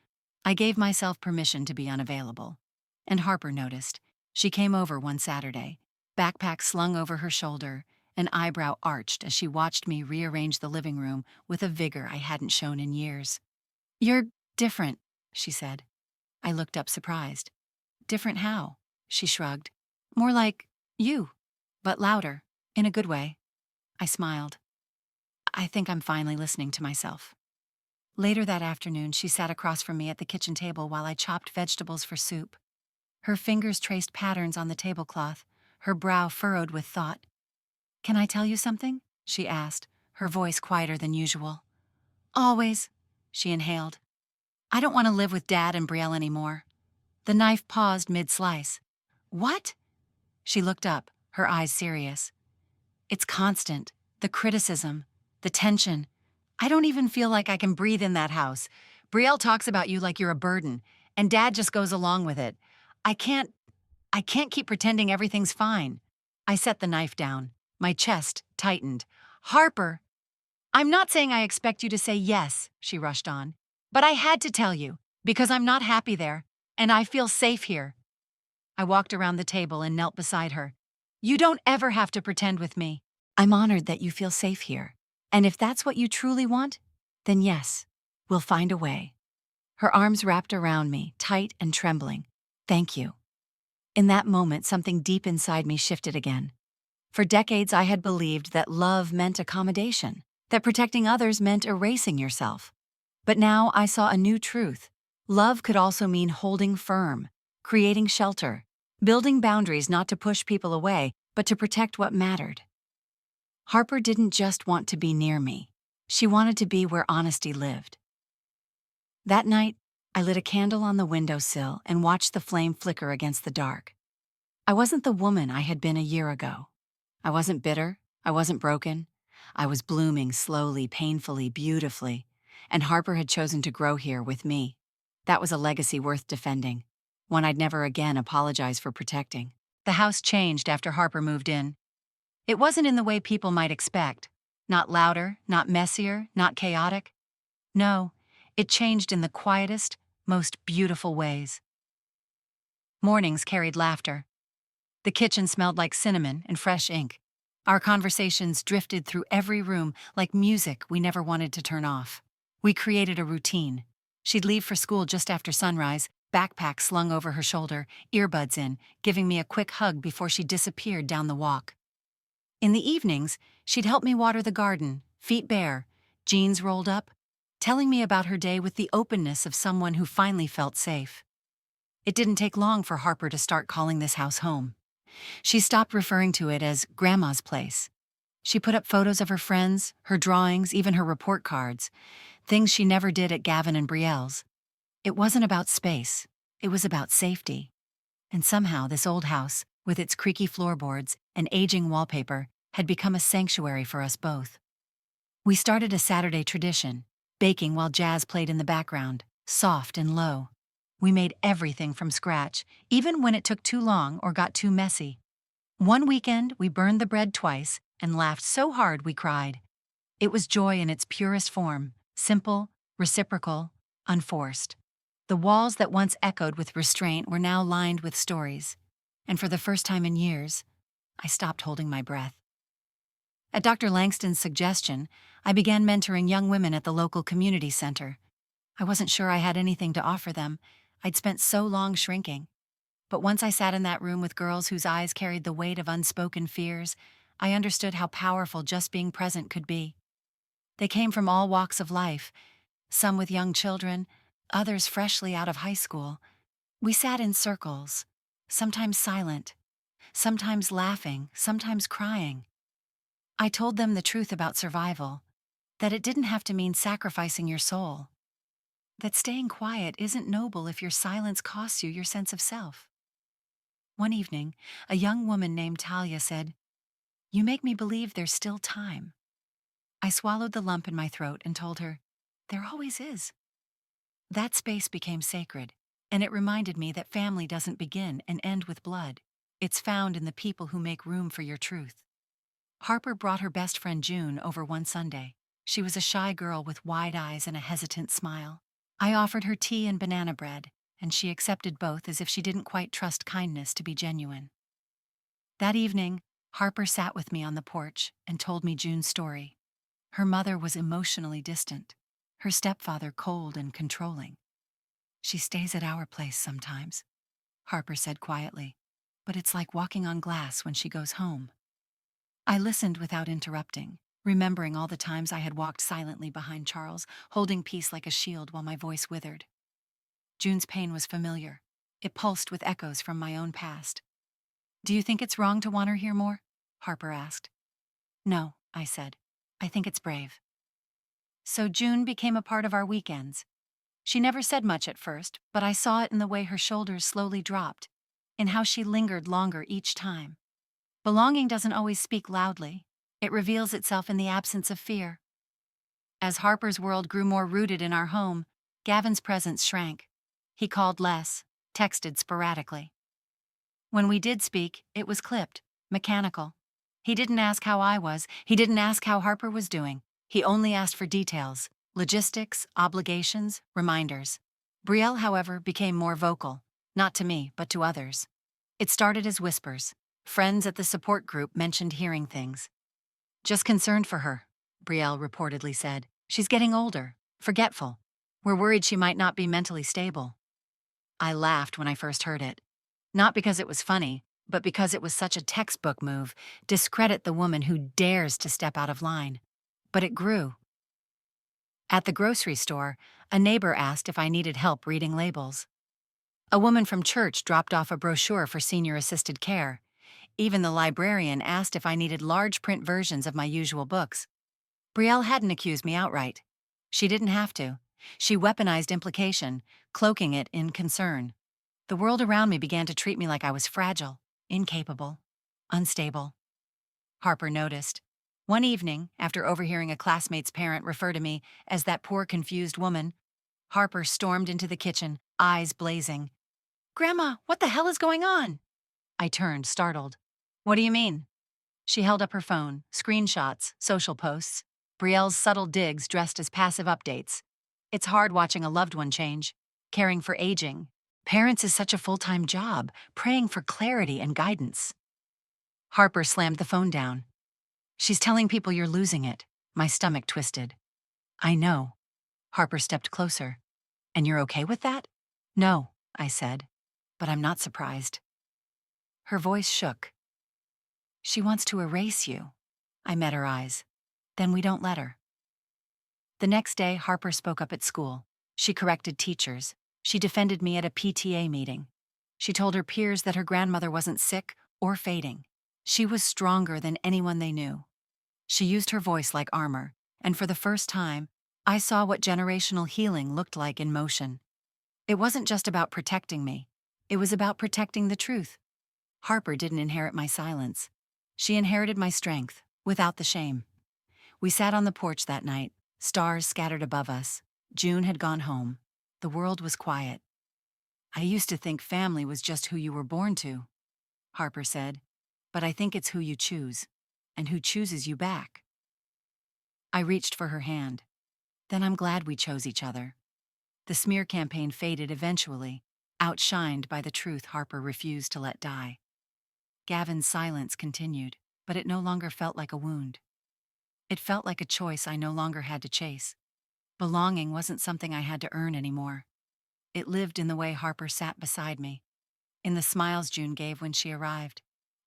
I gave myself permission to be unavailable. And Harper noticed. She came over one Saturday, backpack slung over her shoulder, an eyebrow arched as she watched me rearrange the living room with a vigor I hadn't shown in years. "You're different," she said. I looked up surprised. "Different how?" She shrugged. "More like you, but louder, in a good way." I smiled. I think I'm finally listening to myself. Later that afternoon, she sat across from me at the kitchen table while I chopped vegetables for soup. Her fingers traced patterns on the tablecloth, her brow furrowed with thought. "Can I tell you something?" she asked, her voice quieter than usual. "Always," she inhaled. "I don't want to live with Dad and Brielle anymore." The knife paused mid-slice. "What?" She looked up, her eyes serious. "It's constant. The criticism, the tension. I don't even feel like I can breathe in that house. Brielle talks about you like you're a burden, and Dad just goes along with it. I can't keep pretending everything's fine." I set the knife down. My chest tightened. "Harper, I'm not saying I expect you to say yes," she rushed on. "But I had to tell you, because I'm not happy there, and I feel safe here." I walked around the table and knelt beside her. "You don't ever have to pretend with me. I'm honored that you feel safe here. And if that's what you truly want, then yes, we'll find a way." Her arms wrapped around me, tight and trembling. "Thank you." In that moment, something deep inside me shifted again. For decades, I had believed that love meant accommodation, that protecting others meant erasing yourself. But now I saw a new truth. Love could also mean holding firm, creating shelter, building boundaries not to push people away, but to protect what mattered. Harper didn't just want to be near me. She wanted to be where honesty lived. That night, I lit a candle on the windowsill and watched the flame flicker against the dark. I wasn't the woman I had been a year ago. I wasn't bitter. I wasn't broken. I was blooming slowly, painfully, beautifully, and Harper had chosen to grow here with me. That was a legacy worth defending, one I'd never again apologize for protecting. The house changed after Harper moved in. It wasn't in the way people might expect. Not louder, not messier, not chaotic. No, it changed in the quietest, most beautiful ways. Mornings carried laughter. The kitchen smelled like cinnamon and fresh ink. Our conversations drifted through every room like music we never wanted to turn off. We created a routine. She'd leave for school just after sunrise, backpack slung over her shoulder, earbuds in, giving me a quick hug before she disappeared down the walk. In the evenings, she'd help me water the garden, feet bare, jeans rolled up, telling me about her day with the openness of someone who finally felt safe. It didn't take long for Harper to start calling this house home. She stopped referring to it as Grandma's place. She put up photos of her friends, her drawings, even her report cards, things she never did at Gavin and Brielle's. It wasn't about space, it was about safety. And somehow this old house, with its creaky floorboards and aging wallpaper, had become a sanctuary for us both. We started a Saturday tradition, baking while jazz played in the background, soft and low. We made everything from scratch, even when it took too long or got too messy. One weekend, we burned the bread twice and laughed so hard we cried. It was joy in its purest form, simple, reciprocal, unforced. The walls that once echoed with restraint were now lined with stories. And for the first time in years, I stopped holding my breath. At Dr. Langston's suggestion, I began mentoring young women at the local community center. I wasn't sure I had anything to offer them. I'd spent so long shrinking. But once I sat in that room with girls whose eyes carried the weight of unspoken fears, I understood how powerful just being present could be. They came from all walks of life, some with young children, others freshly out of high school. We sat in circles, sometimes silent, sometimes laughing, sometimes crying. I told them the truth about survival, that it didn't have to mean sacrificing your soul, that staying quiet isn't noble if your silence costs you your sense of self. One evening, a young woman named Talia said, "You make me believe there's still time." I swallowed the lump in my throat and told her, "There always is." That space became sacred, and it reminded me that family doesn't begin and end with blood. It's found in the people who make room for your truth. Harper brought her best friend June over one Sunday. She was a shy girl with wide eyes and a hesitant smile. I offered her tea and banana bread, and she accepted both as if she didn't quite trust kindness to be genuine. That evening, Harper sat with me on the porch and told me June's story. Her mother was emotionally distant, her stepfather cold and controlling. "She stays at our place sometimes," Harper said quietly, "but it's like walking on glass when she goes home." I listened without interrupting, remembering all the times I had walked silently behind Charles, holding peace like a shield while my voice withered. June's pain was familiar. It pulsed with echoes from my own past. "Do you think it's wrong to want her here more?" Harper asked. "No," I said. "I think it's brave." So June became a part of our weekends. She never said much at first, but I saw it in the way her shoulders slowly dropped, in how she lingered longer each time. Belonging doesn't always speak loudly. It reveals itself in the absence of fear. As Harper's world grew more rooted in our home, Gavin's presence shrank. He called less, texted sporadically. When we did speak, it was clipped, mechanical. He didn't ask how I was, he didn't ask how Harper was doing. He only asked for details, logistics, obligations, reminders. Brielle, however, became more vocal, not to me, but to others. It started as whispers. Friends at the support group mentioned hearing things. "Just concerned for her," Brielle reportedly said. "She's getting older, forgetful. We're worried she might not be mentally stable." I laughed when I first heard it. Not because it was funny, but because it was such a textbook move, discredit the woman who dares to step out of line. But it grew. At the grocery store, a neighbor asked if I needed help reading labels. A woman from church dropped off a brochure for senior-assisted care. Even the librarian asked if I needed large print versions of my usual books. Brielle hadn't accused me outright. She didn't have to. She weaponized implication, cloaking it in concern. The world around me began to treat me like I was fragile, incapable, unstable. Harper noticed. One evening, after overhearing a classmate's parent refer to me as that poor confused woman, Harper stormed into the kitchen, eyes blazing. "Grandma, what the hell is going on?" I turned, startled. "What do you mean?" She held up her phone, screenshots, social posts, Brielle's subtle digs dressed as passive updates. "It's hard watching a loved one change, caring for aging. Parents is such a full-time job, praying for clarity and guidance." Harper slammed the phone down. "She's telling people you're losing it." My stomach twisted. "I know." Harper stepped closer. "And you're okay with that?" "No," I said, "but I'm not surprised." Her voice shook. "She wants to erase you." I met her eyes. "Then we don't let her." The next day, Harper spoke up at school. She corrected teachers. She defended me at a PTA meeting. She told her peers that her grandmother wasn't sick or fading. She was stronger than anyone they knew. She used her voice like armor, and for the first time, I saw what generational healing looked like in motion. It wasn't just about protecting me. It was about protecting the truth. Harper didn't inherit my silence. She inherited my strength, without the shame. We sat on the porch that night, stars scattered above us. June had gone home. The world was quiet. "I used to think family was just who you were born to," Harper said, "but I think it's who you choose, and who chooses you back." I reached for her hand. "Then I'm glad we chose each other." The smear campaign faded eventually, outshined by the truth Harper refused to let die. Gavin's silence continued, but it no longer felt like a wound. It felt like a choice I no longer had to chase. Belonging wasn't something I had to earn anymore. It lived in the way Harper sat beside me, in the smiles June gave when she arrived,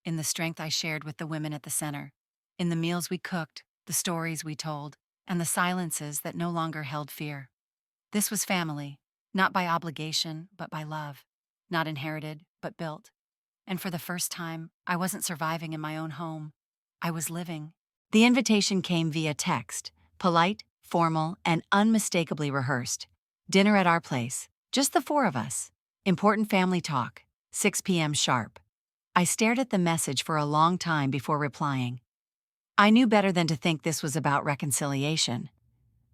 in the strength I shared with the women at the center, in the meals we cooked, the stories we told, and the silences that no longer held fear. This was family, not by obligation, but by love, not inherited, but built. And for the first time, I wasn't surviving in my own home. I was living. The invitation came via text, polite, formal, and unmistakably rehearsed. Dinner at our place, just the four of us. Important family talk, 6 p.m. sharp. I stared at the message for a long time before replying. I knew better than to think this was about reconciliation.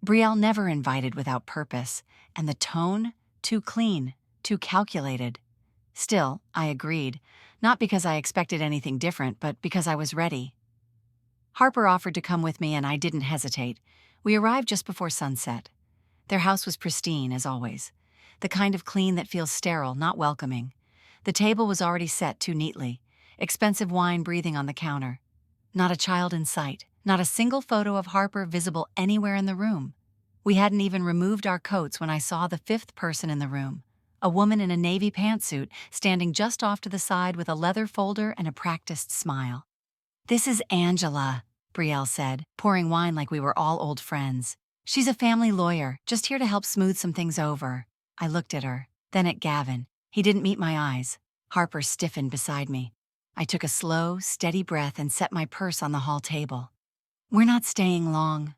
Brielle never invited without purpose, and the tone, too clean, too calculated. Still, I agreed, not because I expected anything different, but because I was ready. Harper offered to come with me, and I didn't hesitate. We arrived just before sunset. Their house was pristine, as always. the kind of clean that feels sterile, not welcoming. The table was already set too neatly, expensive wine breathing on the counter. Not a child in sight, not a single photo of Harper visible anywhere in the room. We hadn't even removed our coats when I saw the fifth person in the room, a woman in a navy pantsuit standing just off to the side with a leather folder and a practiced smile. "This is Angela," Brielle said, pouring wine like we were all old friends. "She's a family lawyer, just here to help smooth some things over." I looked at her, then at Gavin. He didn't meet my eyes. Harper stiffened beside me. I took a slow, steady breath and set my purse on the hall table. "We're not staying long."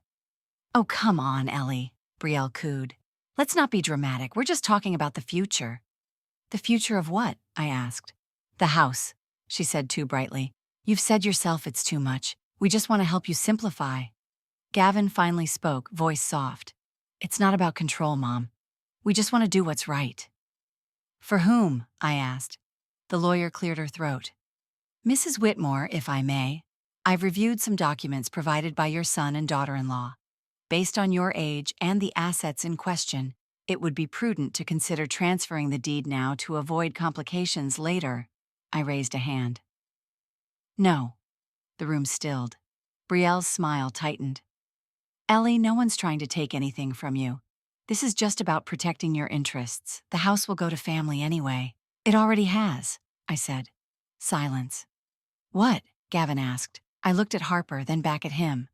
"Oh, come on, Ellie," Brielle cooed. "Let's not be dramatic. We're just talking about the future." "The future of what?" I asked. "The house," she said too brightly. "You've said yourself it's too much. We just want to help you simplify." Gavin finally spoke, voice soft. "It's not about control, Mom. We just want to do what's right." "For whom?" I asked. The lawyer cleared her throat. "Mrs. Whitmore, if I may, I've reviewed some documents provided by your son and daughter-in-law. Based on your age and the assets in question, it would be prudent to consider transferring the deed now to avoid complications later." I raised a hand. "No." The room stilled. Brielle's smile tightened. "Ellie, no one's trying to take anything from you. This is just about protecting your interests. The house will go to family anyway." "It already has," I said. Silence. "What?" Gavin asked. I looked at Harper, then back at him.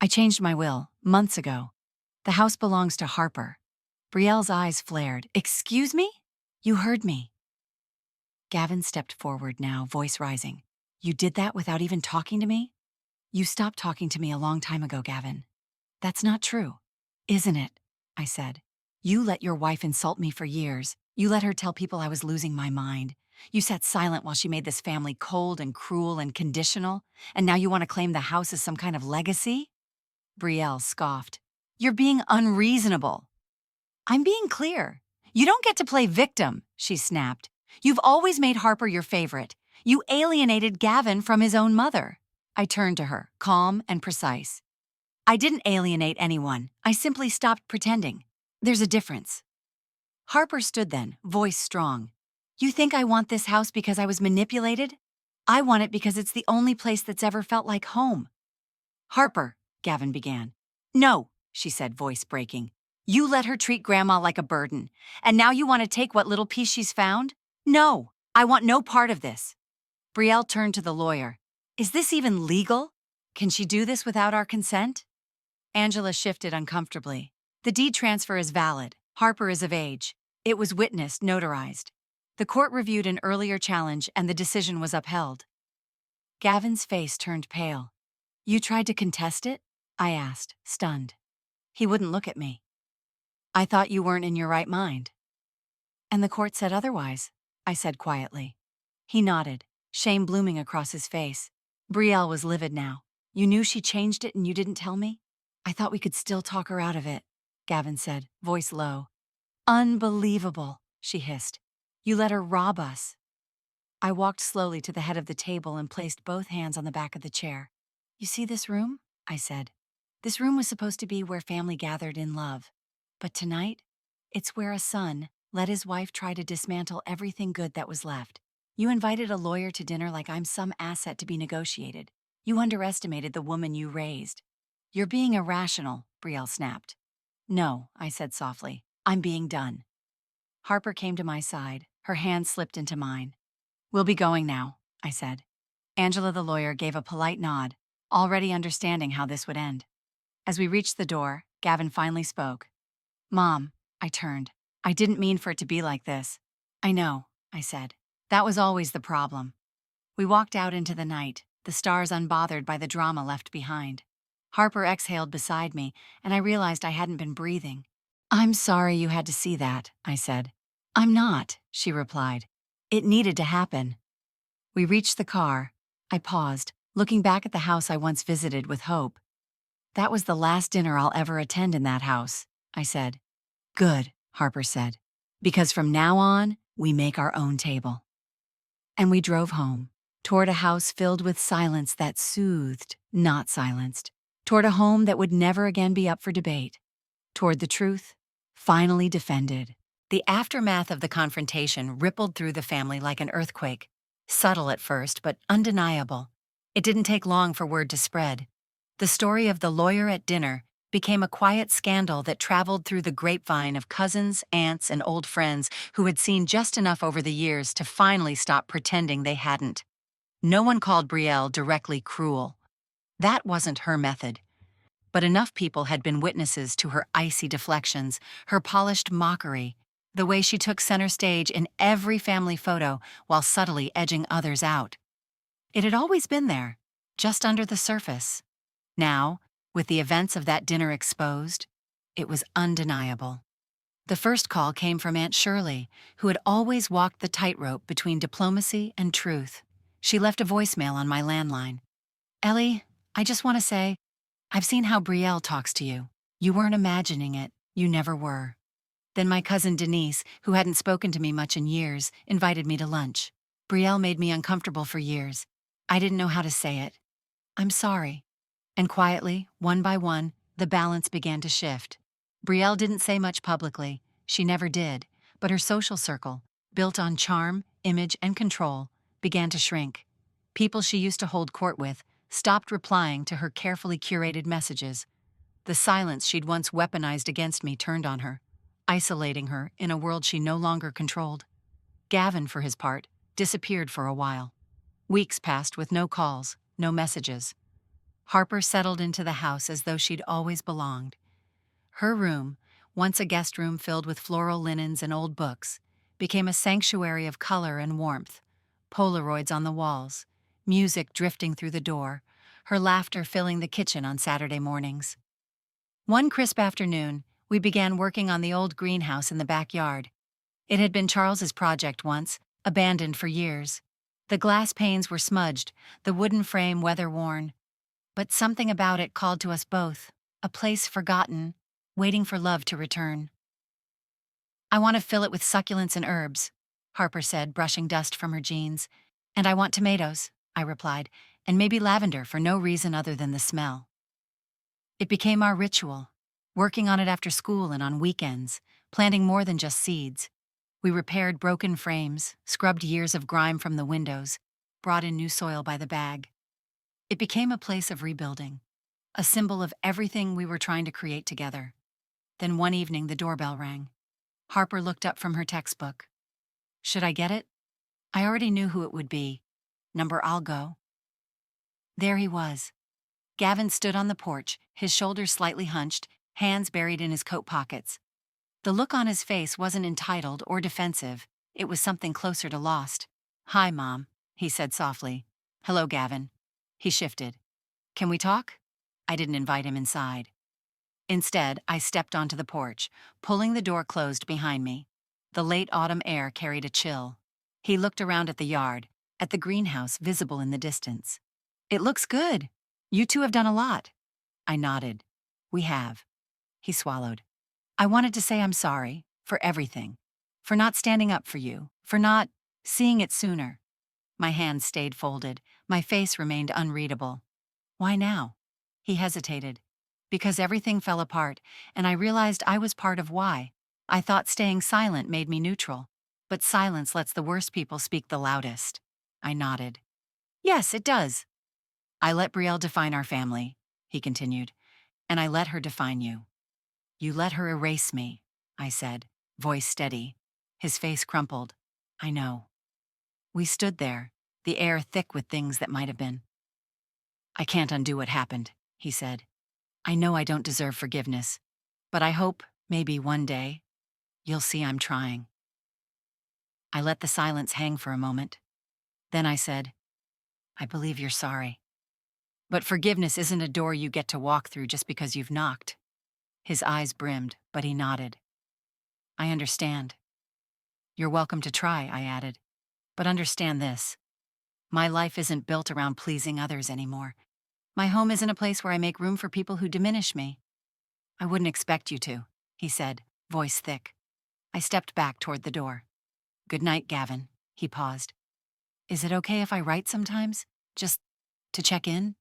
"I changed my will, months ago. The house belongs to Harper." Brielle's eyes flared. "Excuse me?" "You heard me." Gavin stepped forward now, voice rising. "You did that without even talking to me?" "You stopped talking to me a long time ago, Gavin." "That's not true." "Isn't it?" I said. "You let your wife insult me for years. You let her tell people I was losing my mind. You sat silent while she made this family cold and cruel and conditional, and now you want to claim the house as some kind of legacy?" Brielle scoffed. "You're being unreasonable." "I'm being clear. You don't get to play victim," she snapped. "You've always made Harper your favorite. You alienated Gavin from his own mother." I turned to her, calm and precise. "I didn't alienate anyone. I simply stopped pretending. There's a difference." Harper stood then, voice strong. "You think I want this house because I was manipulated? I want it because it's the only place that's ever felt like home." "Harper," Gavin began. "No," she said, voice breaking. "You let her treat Grandma like a burden, and now you want to take what little piece she's found? No, I want no part of this." Brielle turned to the lawyer. "Is this even legal? Can she do this without our consent?" Angela shifted uncomfortably. "The deed transfer is valid. Harper is of age. It was witnessed, notarized. The court reviewed an earlier challenge and the decision was upheld." Gavin's face turned pale. "You tried to contest it?" I asked, stunned. He wouldn't look at me. "I thought you weren't in your right mind." "And the court said otherwise," I said quietly. He nodded, shame blooming across his face. Brielle was livid now. "You knew she changed it and you didn't tell me?" "I thought we could still talk her out of it," Gavin said, voice low. "Unbelievable," she hissed. "You let her rob us." I walked slowly to the head of the table and placed both hands on the back of the chair. "You see this room?" I said. "This room was supposed to be where family gathered in love. But tonight, it's where a son let his wife try to dismantle everything good that was left. You invited a lawyer to dinner like I'm some asset to be negotiated. You underestimated the woman you raised." "You're being irrational," Brielle snapped. "No," I said softly. "I'm being done." Harper came to my side. Her hand slipped into mine. "We'll be going now," I said. Angela the lawyer gave a polite nod, already understanding how this would end. As we reached the door, Gavin finally spoke. "Mom," I turned. "I didn't mean for it to be like this." "I know," I said. "That was always the problem." We walked out into the night, the stars unbothered by the drama left behind. Harper exhaled beside me, and I realized I hadn't been breathing. "I'm sorry you had to see that," I said. "I'm not," she replied. "It needed to happen." We reached the car. I paused, looking back at the house I once visited with hope. "That was the last dinner I'll ever attend in that house," I said. "Good," Harper said, "because from now on, we make our own table." And we drove home, toward a house filled with silence that soothed, not silenced, toward a home that would never again be up for debate, toward the truth, finally defended. The aftermath of the confrontation rippled through the family like an earthquake, subtle at first but undeniable. It didn't take long for word to spread. The story of the lawyer at dinner became a quiet scandal that traveled through the grapevine of cousins, aunts, and old friends who had seen just enough over the years to finally stop pretending they hadn't. No one called Brielle directly cruel. That wasn't her method. But enough people had been witnesses to her icy deflections, her polished mockery, the way she took center stage in every family photo while subtly edging others out. It had always been there, just under the surface. Now, with the events of that dinner exposed, it was undeniable. The first call came from Aunt Shirley, who had always walked the tightrope between diplomacy and truth. She left a voicemail on my landline. "Ellie, I just want to say, I've seen how Brielle talks to you. You weren't imagining it. You never were." Then my cousin Denise, who hadn't spoken to me much in years, invited me to lunch. "Brielle made me uncomfortable for years. I didn't know how to say it. I'm sorry." And quietly, one by one, the balance began to shift. Brielle didn't say much publicly. She never did. But her social circle, built on charm, image, and control, began to shrink. People she used to hold court with stopped replying to her carefully curated messages. The silence she'd once weaponized against me turned on her, isolating her in a world she no longer controlled. Gavin, for his part, disappeared for a while. Weeks passed with no calls, no messages. Harper settled into the house as though she'd always belonged. Her room, once a guest room filled with floral linens and old books, became a sanctuary of color and warmth. Polaroids on the walls, music drifting through the door, her laughter filling the kitchen on Saturday mornings. One crisp afternoon, we began working on the old greenhouse in the backyard. It had been Charles's project once, abandoned for years. The glass panes were smudged, the wooden frame weather-worn. But something about it called to us both, a place forgotten, waiting for love to return. "I want to fill it with succulents and herbs," Harper said, brushing dust from her jeans. "And I want tomatoes," I replied, "and maybe lavender for no reason other than the smell." It became our ritual, working on it after school and on weekends, planting more than just seeds. We repaired broken frames, scrubbed years of grime from the windows, brought in new soil by the bag. It became a place of rebuilding, a symbol of everything we were trying to create together. Then one evening the doorbell rang. Harper looked up from her textbook. Should I get it? I already knew who it would be. Number I'll go. There he was. Gavin stood on the porch, his shoulders slightly hunched, hands buried in his coat pockets. The look on his face wasn't entitled or defensive. It was something closer to lost. "Hi, Mom," he said softly. "Hello, Gavin." He shifted. "Can we talk?" I didn't invite him inside. Instead, I stepped onto the porch, pulling the door closed behind me. The late autumn air carried a chill. He looked around at the yard, at the greenhouse visible in the distance. "It looks good. You two have done a lot." I nodded. "We have." He swallowed. "I wanted to say I'm sorry, for everything. For not standing up for you, for not seeing it sooner." My hands stayed folded, my face remained unreadable. "Why now?" He hesitated. "Because everything fell apart, and I realized I was part of why. I thought staying silent made me neutral, but silence lets the worst people speak the loudest." I nodded. "Yes, it does." "I let Brielle define our family," he continued, "and I let her define you." "You let her erase me," I said, voice steady. His face crumpled. "I know." We stood there, the air thick with things that might have been. "I can't undo what happened," he said. "I know I don't deserve forgiveness, but I hope, maybe one day, you'll see I'm trying." I let the silence hang for a moment. Then I said, "I believe you're sorry. But forgiveness isn't a door you get to walk through just because you've knocked." His eyes brimmed, but he nodded. "I understand." "You're welcome to try," I added. "But understand this. My life isn't built around pleasing others anymore. My home isn't a place where I make room for people who diminish me." "I wouldn't expect you to," he said, voice thick. I stepped back toward the door. "Good night, Gavin." He paused. "Is it okay if I write sometimes? Just to check in?"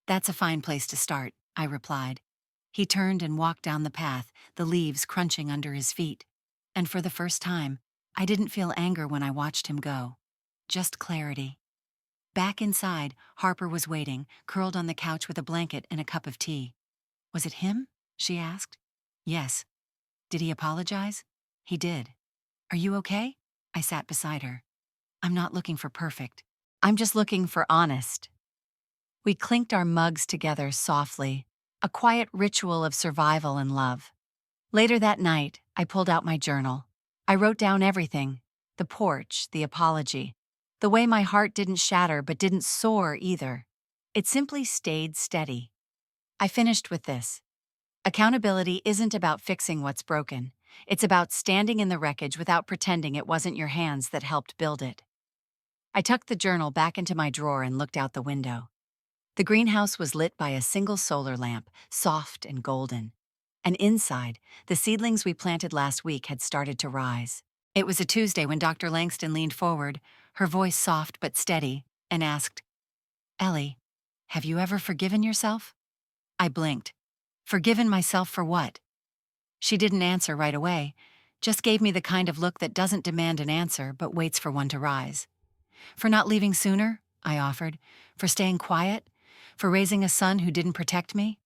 "That's a fine place to start," I replied. He turned and walked down the path, the leaves crunching under his feet. And for the first time, I didn't feel anger when I watched him go. Just clarity. Back inside, Harper was waiting, curled on the couch with a blanket and a cup of tea. Was it him? She asked. Yes. Did he apologize? He did. Are you okay? I sat beside her. I'm not looking for perfect. I'm just looking for honest. We clinked our mugs together softly, a quiet ritual of survival and love. Later that night, I pulled out my journal. I wrote down everything: the porch, the apology, the way my heart didn't shatter but didn't soar either. It simply stayed steady. I finished with this: accountability isn't about fixing what's broken. It's about standing in the wreckage without pretending it wasn't your hands that helped build it. I tucked the journal back into my drawer and looked out the window. The greenhouse was lit by a single solar lamp, soft and golden. And inside, the seedlings we planted last week had started to rise. It was a Tuesday when Dr. Langston leaned forward, her voice soft but steady, and asked, "Ellie, have you ever forgiven yourself?" I blinked. Forgiven myself for what? She didn't answer right away, just gave me the kind of look that doesn't demand an answer but waits for one to rise. For not leaving sooner, I offered. For staying quiet. For raising a son who didn't protect me.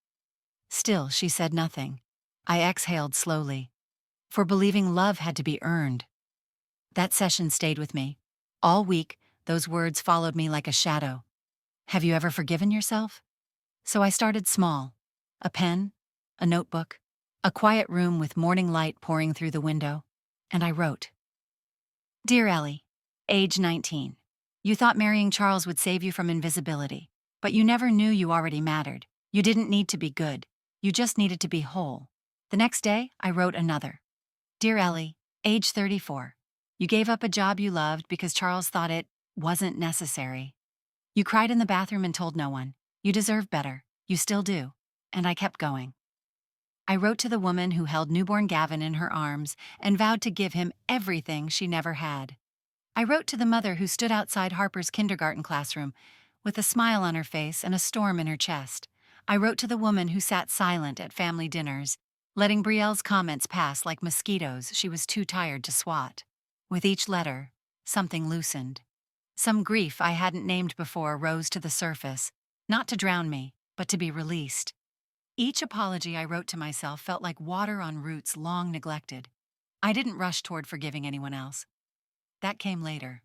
Still, she said nothing. I exhaled slowly. For believing love had to be earned. That session stayed with me. All week, those words followed me like a shadow. Have you ever forgiven yourself? So I started small. A pen, a notebook, a quiet room with morning light pouring through the window, and I wrote. Dear Ellie, age 19. You thought marrying Charles would save you from invisibility, but you never knew you already mattered. You didn't need to be good. You just needed to be whole. The next day, I wrote another. Dear Ellie, age 34. You gave up a job you loved because Charles thought it wasn't necessary. You cried in the bathroom and told no one. You deserve better. You still do. And I kept going. I wrote to the woman who held newborn Gavin in her arms and vowed to give him everything she never had. I wrote to the mother who stood outside Harper's kindergarten classroom with a smile on her face and a storm in her chest. I wrote to the woman who sat silent at family dinners, letting Brielle's comments pass like mosquitoes she was too tired to swat. With each letter, something loosened. Some grief I hadn't named before rose to the surface, not to drown me, but to be released. Each apology I wrote to myself felt like water on roots long neglected. I didn't rush toward forgiving anyone else. That came later.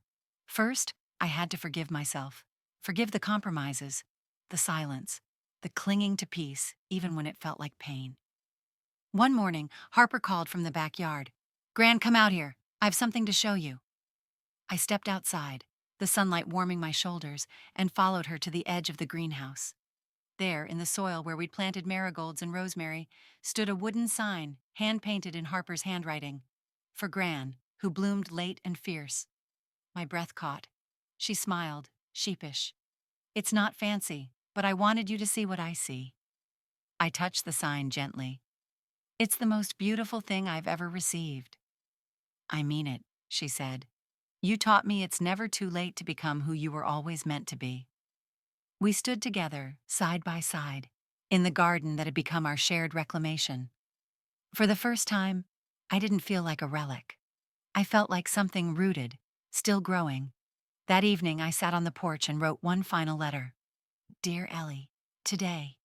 First, I had to forgive myself. Forgive the compromises, the silence, the clinging to peace, even when it felt like pain. One morning, Harper called from the backyard. Gran, come out here. I have something to show you. I stepped outside, the sunlight warming my shoulders, and followed her to the edge of the greenhouse. There, in the soil where we'd planted marigolds and rosemary, stood a wooden sign, hand-painted in Harper's handwriting. For Gran, who bloomed late and fierce. My breath caught. She smiled, sheepish. It's not fancy, but I wanted you to see what I see. I touched the sign gently. It's the most beautiful thing I've ever received. I mean it, she said. You taught me it's never too late to become who you were always meant to be. We stood together, side by side, in the garden that had become our shared reclamation. For the first time, I didn't feel like a relic. I felt like something rooted, still growing. That evening, I sat on the porch and wrote one final letter. Dear Ellie, today,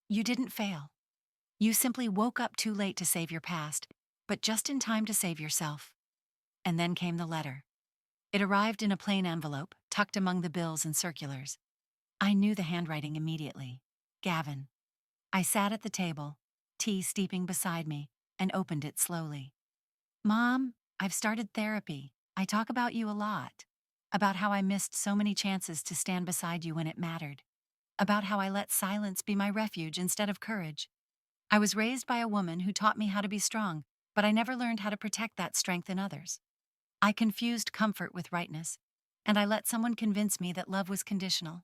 you didn't fail. You simply woke up too late to save your past, but just in time to save yourself. And then came the letter. It arrived in a plain envelope, tucked among the bills and circulars. I knew the handwriting immediately. Gavin. I sat at the table, tea steeping beside me, and opened it slowly. Mom, I've started therapy. I talk about you a lot. About how I missed so many chances to stand beside you when it mattered. About how I let silence be my refuge instead of courage. I was raised by a woman who taught me how to be strong, but I never learned how to protect that strength in others. I confused comfort with rightness, and I let someone convince me that love was conditional.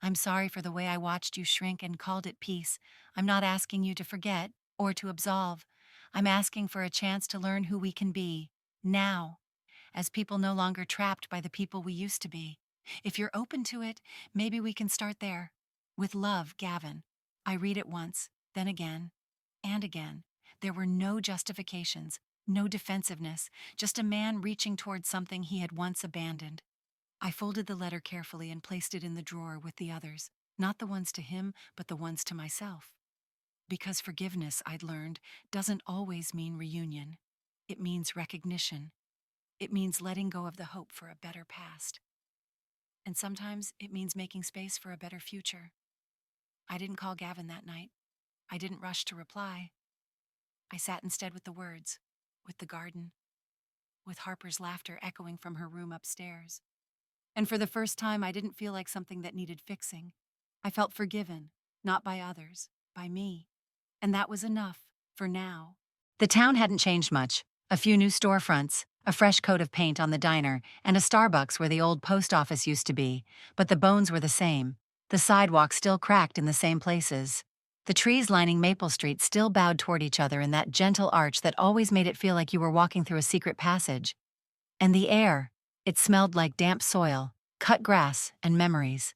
I'm sorry for the way I watched you shrink and called it peace. I'm not asking you to forget or to absolve. I'm asking for a chance to learn who we can be, now, as people no longer trapped by the people we used to be. If you're open to it, maybe we can start there. With love, Gavin. I read it once, then again, and again. There were no justifications, No defensiveness, just a man reaching toward something he had once abandoned. I folded the letter carefully and placed it in the drawer with the others, not the ones to him, but the ones to myself. Because forgiveness, I'd learned, doesn't always mean reunion. It means recognition. It means letting go of the hope for a better past. And sometimes it means making space for a better future. I didn't call Gavin that night. I didn't rush to reply. I sat instead with the words, with the garden, with Harper's laughter echoing from her room upstairs. And for the first time, I didn't feel like something that needed fixing. I felt forgiven, not by others, by me. And that was enough, for now. The town hadn't changed much. A few new storefronts, a fresh coat of paint on the diner, and a Starbucks where the old post office used to be, but the bones were the same. The sidewalks still cracked in the same places. The trees lining Maple Street still bowed toward each other in that gentle arch that always made it feel like you were walking through a secret passage. And the air, it smelled like damp soil, cut grass, and memories.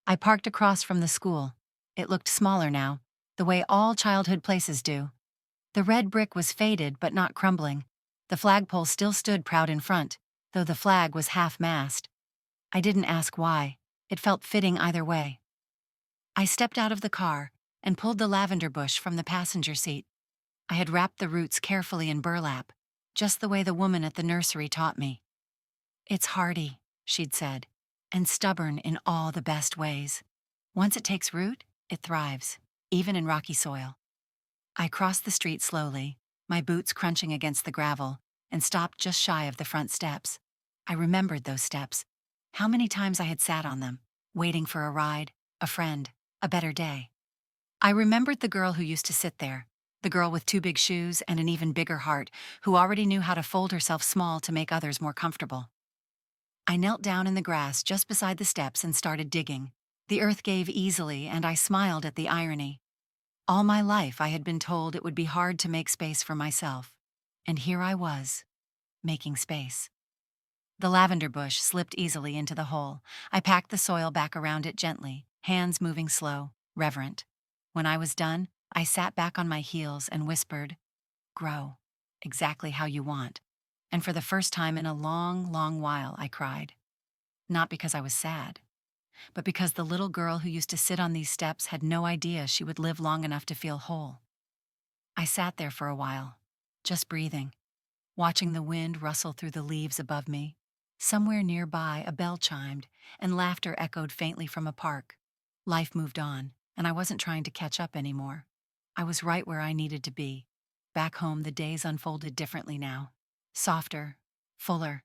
I parked across from the school. It looked smaller now, the way all childhood places do. The red brick was faded but not crumbling. The flagpole still stood proud in front, though the flag was half-mast. I didn't ask why. It felt fitting either way. I stepped out of the car and pulled the lavender bush from the passenger seat. I had wrapped the roots carefully in burlap, just the way the woman at the nursery taught me. "It's hardy," she'd said, "and stubborn in all the best ways. Once it takes root, it thrives, even in rocky soil." I crossed the street slowly, my boots crunching against the gravel, and stopped just shy of the front steps. I remembered those steps. How many times I had sat on them, waiting for a ride, a friend, a better day. I remembered the girl who used to sit there, the girl with 2 big shoes and an even bigger heart, who already knew how to fold herself small to make others more comfortable. I knelt down in the grass just beside the steps and started digging. The earth gave easily, and I smiled at the irony. All my life I had been told it would be hard to make space for myself. And here I was, making space. The lavender bush slipped easily into the hole. I packed the soil back around it gently, hands moving slow, reverent. When I was done, I sat back on my heels and whispered, "Grow, exactly how you want." And for the first time in a long, long while, I cried. Not because I was sad, but because the little girl who used to sit on these steps had no idea she would live long enough to feel whole. I sat there for a while, just breathing, watching the wind rustle through the leaves above me. Somewhere nearby, a bell chimed, and laughter echoed faintly from a park. Life moved on, and I wasn't trying to catch up anymore. I was right where I needed to be. Back home, the days unfolded differently now. Softer, fuller.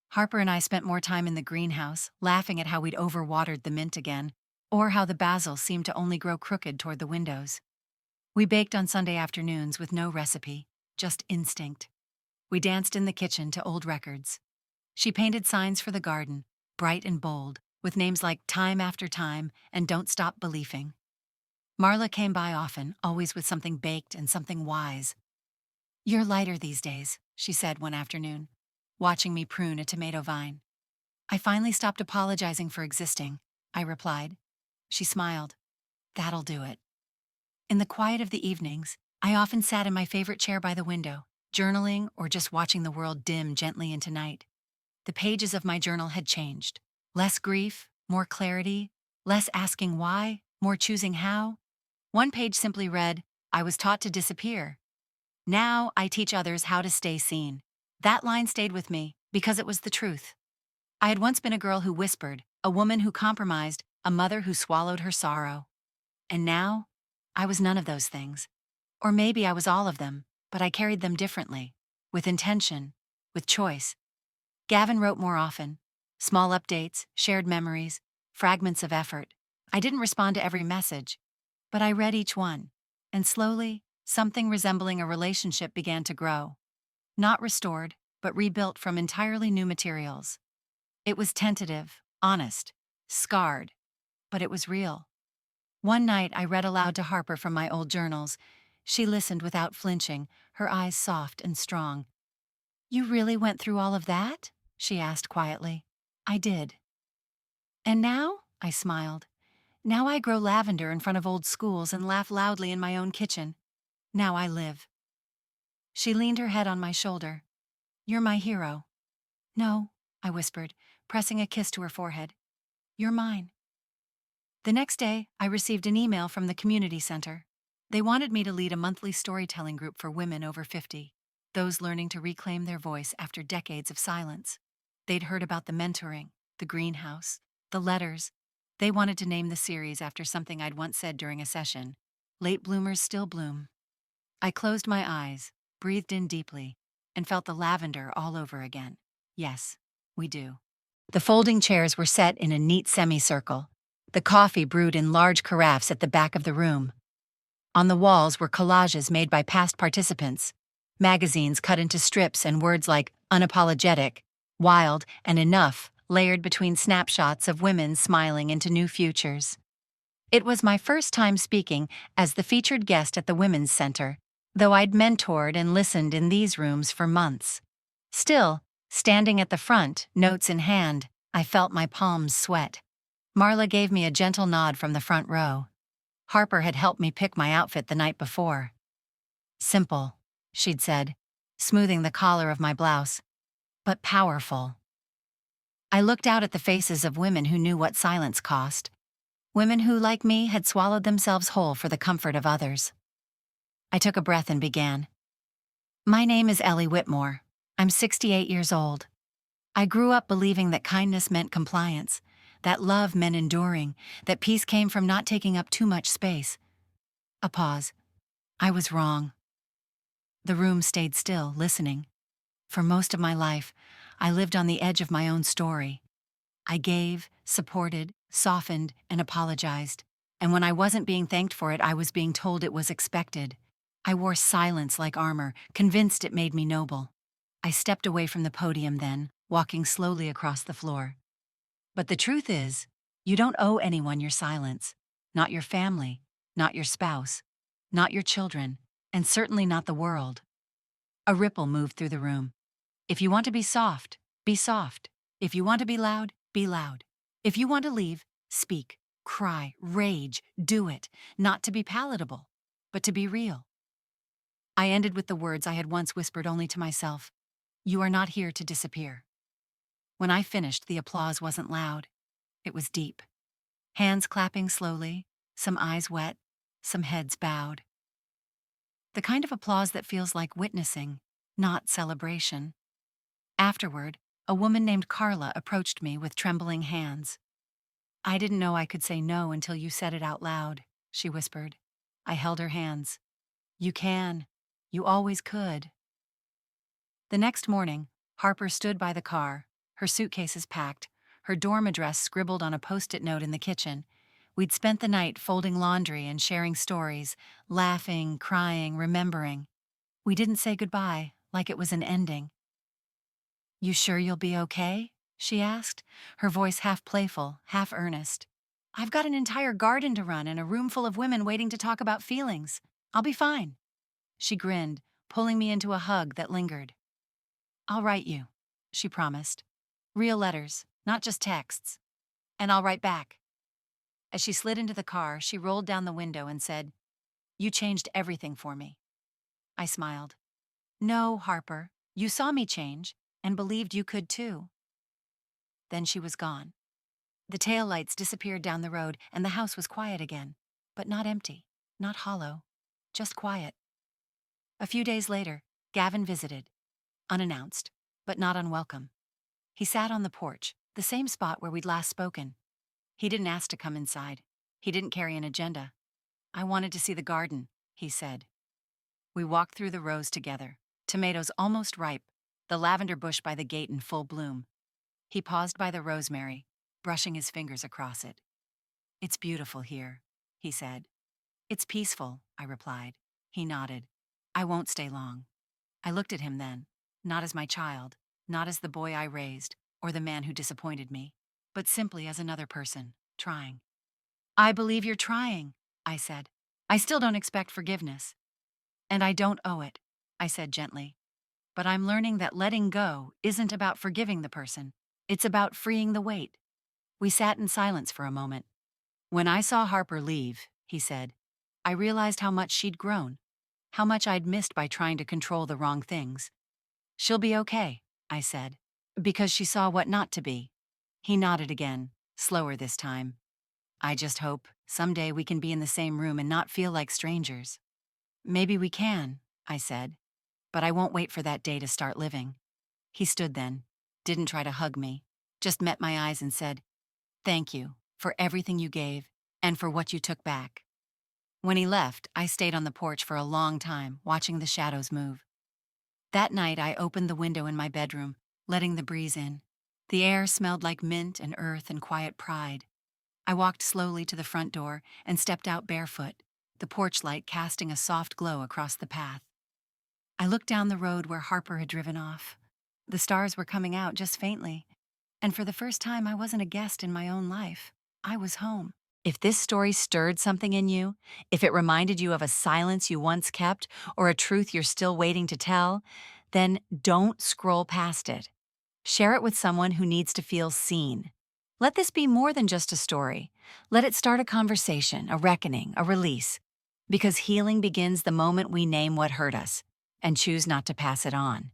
Harper and I spent more time in the greenhouse, laughing at how we'd overwatered the mint again, or how the basil seemed to only grow crooked toward the windows. We baked on Sunday afternoons with no recipe, just instinct. We danced in the kitchen to old records. She painted signs for the garden, bright and bold, with names like Time After Time and Don't Stop Believing. Marla came by often, always with something baked and something wise. "You're lighter these days," she said one afternoon, watching me prune a tomato vine. "I finally stopped apologizing for existing," I replied. She smiled. "That'll do it." In the quiet of the evenings, I often sat in my favorite chair by the window, journaling or just watching the world dim gently into night. The pages of my journal had changed. Less grief, more clarity, less asking why, more choosing how. One page simply read, "I was taught to disappear. Now I teach others how to stay seen." That line stayed with me because it was the truth. I had once been a girl who whispered, a woman who compromised, a mother who swallowed her sorrow. And now, I was none of those things. Or maybe I was all of them, but I carried them differently, with intention, with choice. Gavin wrote more often. Small updates, shared memories, fragments of effort. I didn't respond to every message, but I read each one, and slowly, something resembling a relationship began to grow. Not restored, but rebuilt from entirely new materials. It was tentative, honest, scarred, but it was real. One night I read aloud to Harper from my old journals. She listened without flinching, her eyes soft and strong. "You really went through all of that?" she asked quietly. "I did." "And now?" I smiled. "Now I grow lavender in front of old schools and laugh loudly in my own kitchen. Now I live." She leaned her head on my shoulder. "You're my hero." "No," I whispered, pressing a kiss to her forehead. "You're mine." The next day, I received an email from the community center. They wanted me to lead a monthly storytelling group for women over 50, those learning to reclaim their voice after decades of silence. They'd heard about the mentoring, the greenhouse, the letters. They wanted to name the series after something I'd once said during a session: "Late bloomers still bloom." I closed my eyes, breathed in deeply, and felt the lavender all over again. Yes, we do. The folding chairs were set in a neat semicircle, the coffee brewed in large carafes at the back of the room. On the walls were collages made by past participants, magazines cut into strips, and words like unapologetic, wild, and enough layered between snapshots of women smiling into new futures. It was my first time speaking as the featured guest at the Women's Center, though I'd mentored and listened in these rooms for months. Still, standing at the front, notes in hand, I felt my palms sweat. Marla gave me a gentle nod from the front row. Harper had helped me pick my outfit the night before. "Simple," she'd said, smoothing the collar of my blouse, "but powerful." I looked out at the faces of women who knew what silence cost. Women who, like me, had swallowed themselves whole for the comfort of others. I took a breath and began. "My name is Ellie Whitmore. I'm 68 years old. I grew up believing that kindness meant compliance, that love meant enduring, that peace came from not taking up too much space." A pause. I was wrong. The room stayed still, listening. For most of my life, I lived on the edge of my own story. I gave, supported, softened, and apologized. And when I wasn't being thanked for it, I was being told it was expected. I wore silence like armor, convinced it made me noble. I stepped away from the podium then, walking slowly across the floor. But the truth is, you don't owe anyone your silence. Not your family, not your spouse, not your children, and certainly not the world. A ripple moved through the room. If you want to be soft, be soft. If you want to be loud, be loud. If you want to leave, speak, cry, rage, do it, not to be palatable, but to be real. I ended with the words I had once whispered only to myself: "You are not here to disappear." When I finished, the applause wasn't loud. It was deep. Hands clapping slowly, some eyes wet, some heads bowed. The kind of applause that feels like witnessing, not celebration. Afterward, a woman named Carla approached me with trembling hands. "I didn't know I could say no until you said it out loud," she whispered. I held her hands. "You can. You always could." The next morning, Harper stood by the car, her suitcases packed, her dorm address scribbled on a post-it note in the kitchen. We'd spent the night folding laundry and sharing stories, laughing, crying, remembering. We didn't say goodbye, like it was an ending. "You sure you'll be okay?" she asked, her voice half playful, half earnest. "I've got an entire garden to run and a room full of women waiting to talk about feelings. I'll be fine." She grinned, pulling me into a hug that lingered. "I'll write you," she promised. "Real letters, not just texts. And I'll write back." As she slid into the car, she rolled down the window and said, "You changed everything for me." I smiled. "No, Harper, you saw me change and believed you could too." Then she was gone. The taillights disappeared down the road and the house was quiet again, but not empty, not hollow, just quiet. A few days later, Gavin visited, unannounced, but not unwelcome. He sat on the porch, the same spot where we'd last spoken. He didn't ask to come inside. He didn't carry an agenda. "I wanted to see the garden," he said. We walked through the rows together, tomatoes almost ripe, the lavender bush by the gate in full bloom. He paused by the rosemary, brushing his fingers across it. "It's beautiful here," he said. "It's peaceful," I replied. He nodded. "I won't stay long." I looked at him then, not as my child, not as the boy I raised, or the man who disappointed me, but simply as another person, trying. "I believe you're trying," I said. "I still don't expect forgiveness." "And I don't owe it," I said gently. "But I'm learning that letting go isn't about forgiving the person. It's about freeing the weight." We sat in silence for a moment. "When I saw Harper leave," he said, "I realized how much she'd grown. how much I'd missed by trying to control the wrong things. "She'll be okay," I said, because she saw what not to be. He nodded again, slower this time. "I just hope someday we can be in the same room and not feel like strangers." "Maybe we can," I said, "but I won't wait for that day to start living." He stood then, didn't try to hug me, just met my eyes and said, "Thank you for everything you gave and for what you took back." When he left, I stayed on the porch for a long time, watching the shadows move. That night, I opened the window in my bedroom, letting the breeze in. The air smelled like mint and earth and quiet pride. I walked slowly to the front door and stepped out barefoot, the porch light casting a soft glow across the path. I looked down the road where Harper had driven off. The stars were coming out just faintly, and for the first time I wasn't a guest in my own life. I was home. If this story stirred something in you, if it reminded you of a silence you once kept or a truth you're still waiting to tell, then don't scroll past it. Share it with someone who needs to feel seen. Let this be more than just a story. Let it start a conversation, a reckoning, a release. Because healing begins the moment we name what hurt us and choose not to pass it on.